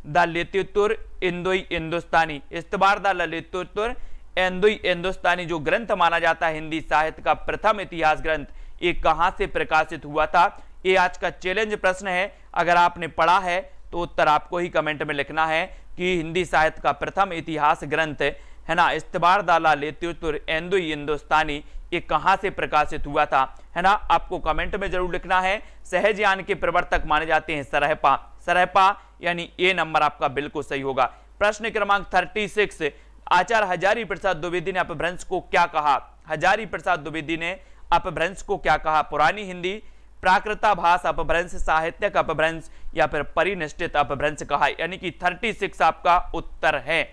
द लिटरेचर इंदोई हिंदुस्तानी, इस्तबार द लिटरेचर इंदोई हिंदुस्तानी जो ग्रंथ माना जाता है हिंदी साहित्य का प्रथम इतिहास ग्रंथ, ये कहां से प्रकाशित हुआ था? ये आज का चैलेंज प्रश्न है। अगर आपने पढ़ा है तो उत्तर आपको ही कमेंट में लिखना है कि हिंदी साहित्य का प्रथम इतिहास ग्रंथ, है ना, इस्तबार दाला लिटरेचर इंदोई हिंदुस्तानी, ये कहां से प्रकाशित हुआ था, है ना, आपको कमेंट में जरूर लिखना है। सहजयान के प्रवर्तक माने जाते हैं सरहपा, यानी ए नंबर आपका बिल्कुल सही होगा। प्रश्न क्रमांक 36, आचार्य हजारी प्रसाद द्विवेदी ने अपभ्रंश को क्या कहा? हजारी प्रसाद द्विवेदी ने अपभ्रंश को क्या कहा? पुरानी हिंदी, प्राकृताभास अपभ्रंश, साहित्यक अपभ्रंश या फिर परिनिष्ठित अपभ्रंश कहा, यानी कि 36 आपका उत्तर है।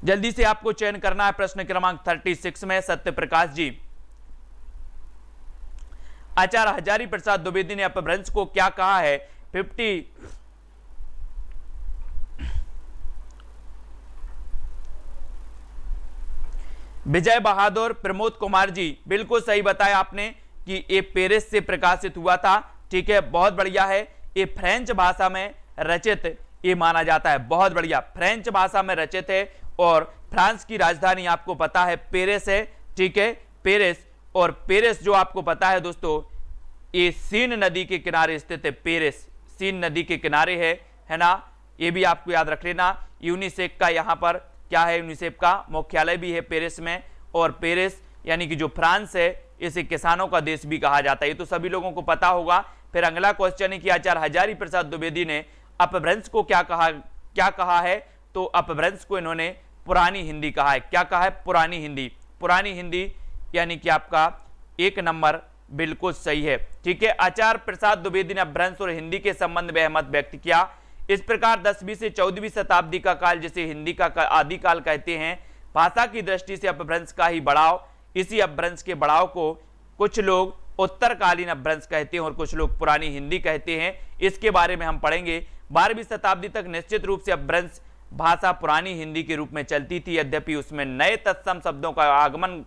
जल्दी से आपको चयन करना है प्रश्न क्रमांक 36 में। सत्य प्रकाश जी, आचार्य हजारी प्रसाद द्विवेदी ने अपभ्रंश को क्या कहा है? 50। विजय बहादुर, प्रमोद कुमार जी, बिल्कुल सही बताया आपने कि ये पेरिस से प्रकाशित हुआ था, ठीक है, बहुत बढ़िया है। ये फ्रेंच भाषा में रचित ये माना जाता है, बहुत बढ़िया, फ्रेंच भाषा में रचित है। और फ्रांस की राजधानी आपको पता है पेरिस है, ठीक है, पेरिस। और पेरिस जो आपको पता है दोस्तों, ये सीन नदी के किनारे स्थित है, पेरिस सीन नदी के किनारे है ना, ये भी आपको याद रख लेना। यूनिसेफ का यहाँ पर क्या है, यूनिसेफ का मुख्यालय भी है पेरिस में, और पेरिस यानी कि जो फ्रांस है इसे किसानों का देश भी कहा जाता है, ये तो सभी लोगों को पता होगा। फिर अगला क्वेश्चन है कि आचार्य हजारी प्रसाद द्विवेदी ने अपभ्रंश को क्या कहा है, तो अपभ्रंश को इन्होंने पुरानी हिंदी कहा है। क्या कहा है, पुरानी हिंदी। पुरानी हिंदी यानी कि आपका 1 नंबर बिल्कुल सही है, ठीक है। आचार्य प्रसाद द्विवेदी ने अपभ्रंश और हिंदी के संबंध में अहमत व्यक्त किया। इस प्रकार 10वीं से 14वीं शताब्दी का काल, जिसे हिंदी का आदिकाल कहते हैं, भाषा की दृष्टि से अपभ्रंश का ही बढ़ाव, इसी अपभ्रंश के बढ़ाव को कुछ लोग उत्तरकालीन अपभ्रंश कहते हैं और कुछ लोग पुरानी हिंदी कहते हैं। इसके बारे में हम पढ़ेंगे। 12वीं शताब्दी तक निश्चित रूप से अपभ्रंश भाषा पुरानी हिंदी के रूप में चलती थी, यद्यपि उसमें नए तत्सम शब्दों का आगमन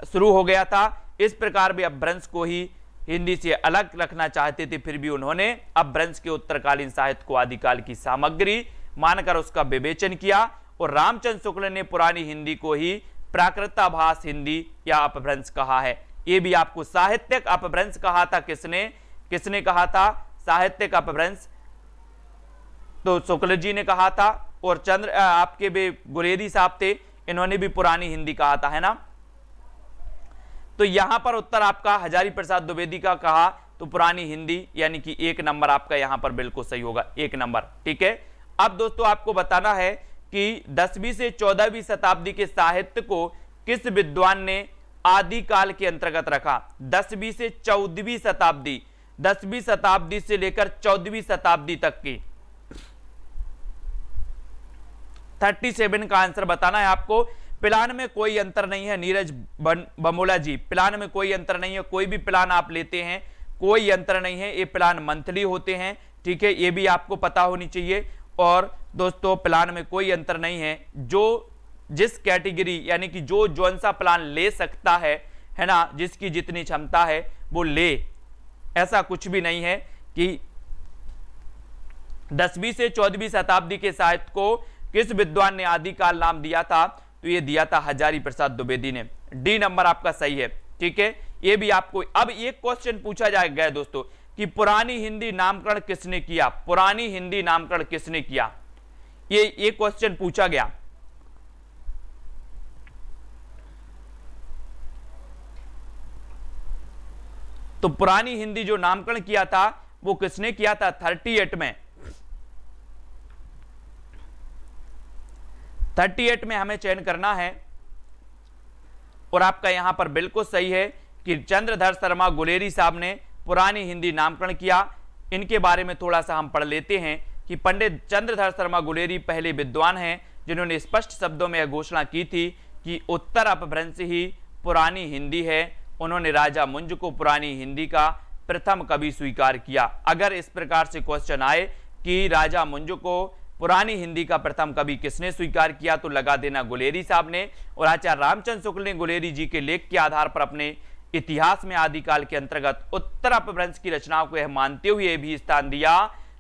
शुरू हो गया था। इस प्रकार भी अपभ्रंश को ही हिंदी से अलग रखना चाहते थे, फिर भी उन्होंने अपभ्रंश के उत्तरकालीन साहित्य को आदिकाल की सामग्री मानकर उसका विवेचन किया, और रामचंद्र शुक्ल ने पुरानी हिंदी को ही प्राकृताभास हिंदी या अपभ्रंश कहा है। ये भी आपको साहित्यिक अपभ्रंश कहा था, किसने कहा था साहित्यिक अपभ्रंश, तो शुक्ल जी ने कहा था, और आपके भी गुलेरी साहब थे, इन्होंने भी पुरानी हिंदी कहा था, है ना। तो यहां पर उत्तर आपका हजारी प्रसाद द्विवेदी का कहा, तो पुरानी हिंदी यानी कि 1 नंबर आपका यहां पर बिल्कुल सही होगा, 1 नंबर, ठीक है। अब दोस्तों आपको बताना है कि 10वीं से 14वीं शताब्दी के साहित्य को किस विद्वान ने आदिकाल के अंतर्गत रखा। 10वीं से 14वीं शताब्दी, 10वीं शताब्दी से लेकर 14वीं शताब्दी तक की 37 का आंसर बताना है आपको। प्लान में कोई अंतर नहीं है, नीरज बमोला जी, प्लान में कोई अंतर नहीं है, कोई भी प्लान आप लेते हैं कोई अंतर नहीं है, ये प्लान मंथली होते हैं, ठीक है, ये भी आपको पता होनी चाहिए। और दोस्तों प्लान में कोई अंतर नहीं है, जो जिस कैटेगरी यानी कि जो जौन सा प्लान ले सकता है ना, जिसकी जितनी क्षमता है वो ले, ऐसा कुछ भी नहीं है कि 10वीं से 14वीं शताब्दी के साहित्य को किस विद्वान ने आदिकाल नाम दिया था, तो ये दिया था हजारी प्रसाद द्विवेदी ने। डी नंबर आपका सही है, ठीक है। ये भी आपको अब एक क्वेश्चन पूछा जाएगा दोस्तों कि पुरानी हिंदी नामकरण किसने किया, पुरानी हिंदी नामकरण किसने किया, ये क्वेश्चन पूछा गया। तो पुरानी हिंदी जो नामकरण किया था वो किसने किया था, 38 में, 38 में हमें चयन करना है। और आपका यहां पर बिल्कुल सही है कि चंद्रधर शर्मा गुलेरी साहब ने पुरानी हिंदी नामकरण किया। इनके बारे में थोड़ा सा हम पढ़ लेते हैं कि पंडित चंद्रधर शर्मा गुलेरी पहले विद्वान हैं जिन्होंने स्पष्ट शब्दों में यह घोषणा की थी कि उत्तर अपभ्रंश ही पुरानी हिंदी है। उन्होंने राजा मुंज को पुरानी हिंदी का प्रथम कवि स्वीकार किया। अगर इस प्रकार से क्वेश्चन आए कि राजा मुंज को पुरानी हिंदी का प्रथम कवि किसने स्वीकार किया, तो लगा देना गुलेरी साहब ने। और आचार्य रामचंद्र शुक्ल ने गुलेरी जी के लेख के आधार पर अपने इतिहास में आदिकाल के अंतर्गत उत्तर अपभ्रंश की रचनाओं को यह मानते हुए भी स्थान दिया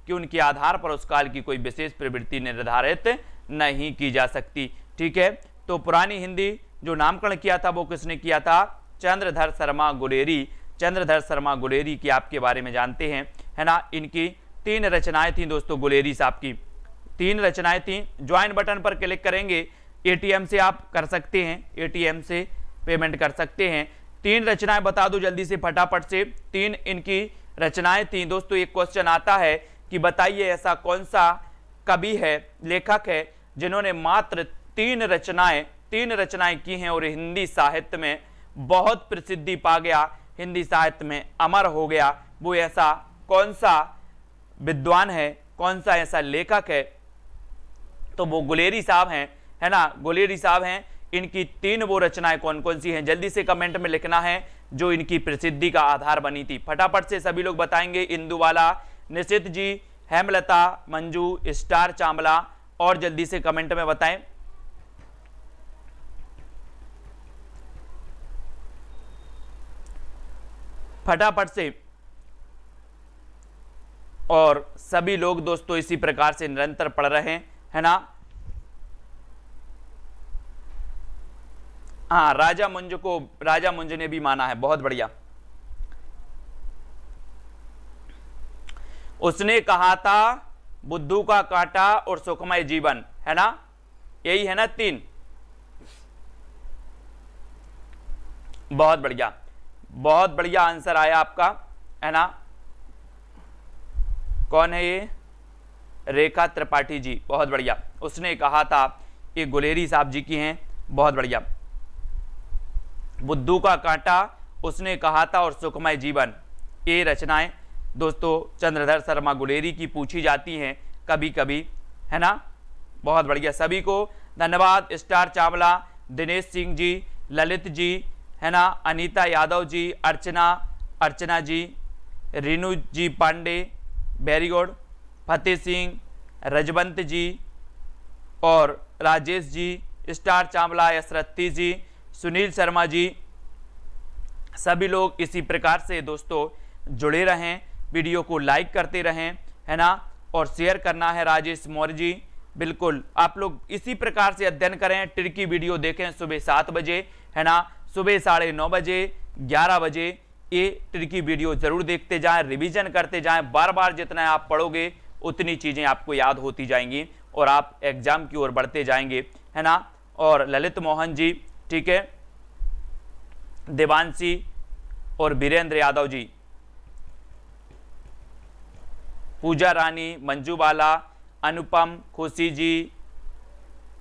कि उनके आधार पर उस काल की कोई विशेष प्रवृत्ति निर्धारित नहीं की जा सकती। ठीक है, तो पुरानी हिंदी जो नामकरण किया था वो किसने किया था, चंद्रधर शर्मा गुलेरी। चंद्रधर शर्मा गुलेरी की आपके बारे में जानते हैं, है ना। इनकी 3 रचनाएं थी दोस्तों, गुलेरी साहब की 3 रचनाएं थी। ज्वाइन बटन पर क्लिक करेंगे, एटीएम से आप कर सकते हैं, एटीएम से पेमेंट कर सकते हैं। 3 रचनाएं बता दो जल्दी से फटाफट से, 3 इनकी रचनाएं थी दोस्तों। एक क्वेश्चन आता है कि बताइए ऐसा कौन सा कवि है, लेखक है जिन्होंने मात्र 3 रचनाएं की हैं और हिंदी साहित्य में बहुत प्रसिद्धि पा गया, हिंदी साहित्य में अमर हो गया। वो ऐसा कौन सा विद्वान है, कौन सा ऐसा लेखक है, तो वो गुलेरी साहब हैं, है ना। गुलेरी साहब हैं। इनकी 3 वो रचनाएं कौन कौन सी हैं, जल्दी से कमेंट में लिखना है जो इनकी प्रसिद्धि का आधार बनी थी। फटाफट से सभी लोग बताएंगे। इंदुवाला, निशित जी, हेमलता, मंजू, स्टार चांबला, और जल्दी से कमेंट में बताएं। फटाफट से। और सभी लोग दोस्तों इसी प्रकार से निरंतर पढ़ रहे हैं, है ना। हाँ, राजा मुंज को राजा मुंज ने भी माना है, बहुत बढ़िया। उसने कहा था बुद्धू का कांटा और सुखमय जीवन, है ना, यही है ना 3। बहुत बढ़िया, बहुत बढ़िया आंसर आया आपका, है ना। कौन है ये? रेखा त्रिपाठी जी, बहुत बढ़िया। उसने कहा था, ये गुलेरी साहब जी की हैं, बहुत बढ़िया। बुद्धू का कांटा, उसने कहा था और सुखमय जीवन, ये रचनाएं दोस्तों चंद्रधर शर्मा गुलेरी की पूछी जाती हैं कभी कभी, है ना। बहुत बढ़िया, सभी को धन्यवाद। स्टार चावला, दिनेश सिंह जी, ललित जी, है ना, अनीता यादव जी, अर्चना जी, रीनू जी पांडे, वेरी गुड, फतेह सिंह, रजवंत जी और राजेश जी, स्टार चावला, यशरत्ती जी, सुनील शर्मा जी, सभी लोग इसी प्रकार से दोस्तों जुड़े रहें, वीडियो को लाइक करते रहें, है ना, और शेयर करना है। राजेश मौर्य जी, बिल्कुल आप लोग इसी प्रकार से अध्ययन करें, ट्रिक की वीडियो देखें सुबह 7 बजे, है ना, सुबह 9:30 बजे, 11 बजे, ये ट्रिक की वीडियो जरूर देखते जाएं, रिवीजन करते जाएं, बार बार जितना आप पढ़ोगे उतनी चीजें आपको याद होती जाएंगी और आप एग्जाम की ओर बढ़ते जाएंगे, है ना। और ललित मोहन जी, ठीक है, देवांशी और वीरेंद्र यादव जी, पूजा रानी, मंजू बाला, अनुपम, खुशी जी,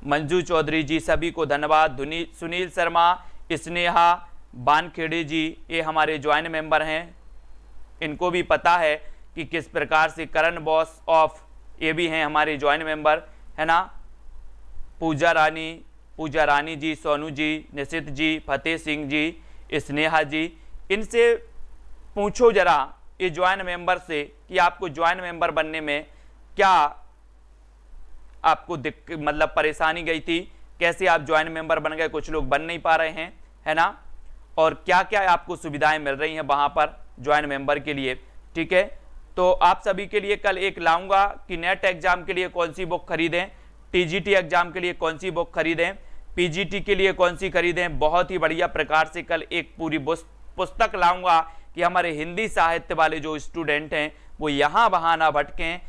मंजू चौधरी जी, सभी को धन्यवाद। सुनील शर्मा, स्नेहा, बानखेड़े जी, ये हमारे ज्वाइन मेंबर हैं, इनको भी पता है कि किस प्रकार से करण बॉस ऑफ, ये भी हैं हमारे ज्वाइन मेंबर, है ना। पूजा रानी जी, सोनू जी, निशित जी, फतेह सिंह जी, स्नेहा जी, इनसे पूछो जरा ये ज्वाइन मेंबर से कि आपको ज्वाइन मेंबर बनने में क्या आपको मतलब परेशानी गई थी, कैसे आप ज्वाइन मेंबर बन गए, कुछ लोग बन नहीं पा रहे हैं, है ना, और क्या क्या आपको सुविधाएं मिल रही हैं वहां पर ज्वाइन मेंबर के लिए, ठीक है। तो आप सभी के लिए कल एक लाऊंगा कि नेट एग्जाम के लिए कौन सी बुक खरीदें, टीजीटी एग्जाम के लिए कौन सी बुक खरीदें, पीजीटी के लिए कौन सी खरीदें। बहुत ही बढ़िया प्रकार से कल एक पूरी पुस्तक लाऊंगा कि हमारे हिंदी साहित्य वाले जो स्टूडेंट हैं वो यहाँ वहाँ ना भटकें,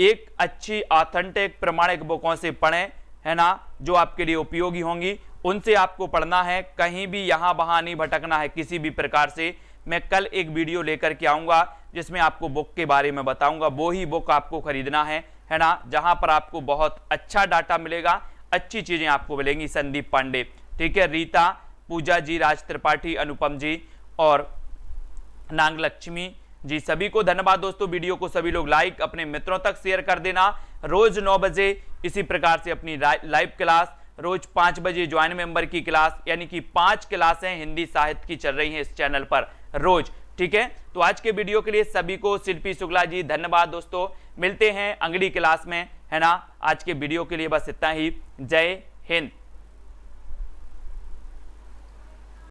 एक अच्छी ऑथेंटिक प्रमाणिक बुकों से पढ़ें, है ना, जो आपके लिए उपयोगी होंगी, उनसे आपको पढ़ना है, कहीं भी यहाँ वहाँ नहीं भटकना है किसी भी प्रकार से। मैं कल एक वीडियो लेकर के आऊँगा जिसमें आपको बुक के बारे में बताऊँगा, वो ही बुक आपको खरीदना है ना, जहाँ पर आपको बहुत अच्छा डाटा मिलेगा, अच्छी चीज़ें आपको मिलेंगी। संदीप पांडे, ठीक है, रीता, पूजा जी, राज त्रिपाठी, अनुपम जी और नागलक्ष्मी जी, सभी को धन्यवाद दोस्तों। वीडियो को सभी लोग लाइक, अपने मित्रों तक शेयर कर देना। रोज 9 बजे इसी प्रकार से अपनी लाइव क्लास, रोज 5 बजे ज्वाइन मेंबर की क्लास, यानी कि 5 क्लासें हिंदी साहित्य की चल रही हैं इस चैनल पर रोज, ठीक है। तो आज के वीडियो के लिए सभी को, शिल्पी शुक्ला जी धन्यवाद दोस्तों, मिलते हैं अगली क्लास में, है ना। आज के वीडियो के लिए बस इतना ही, जय हिंद।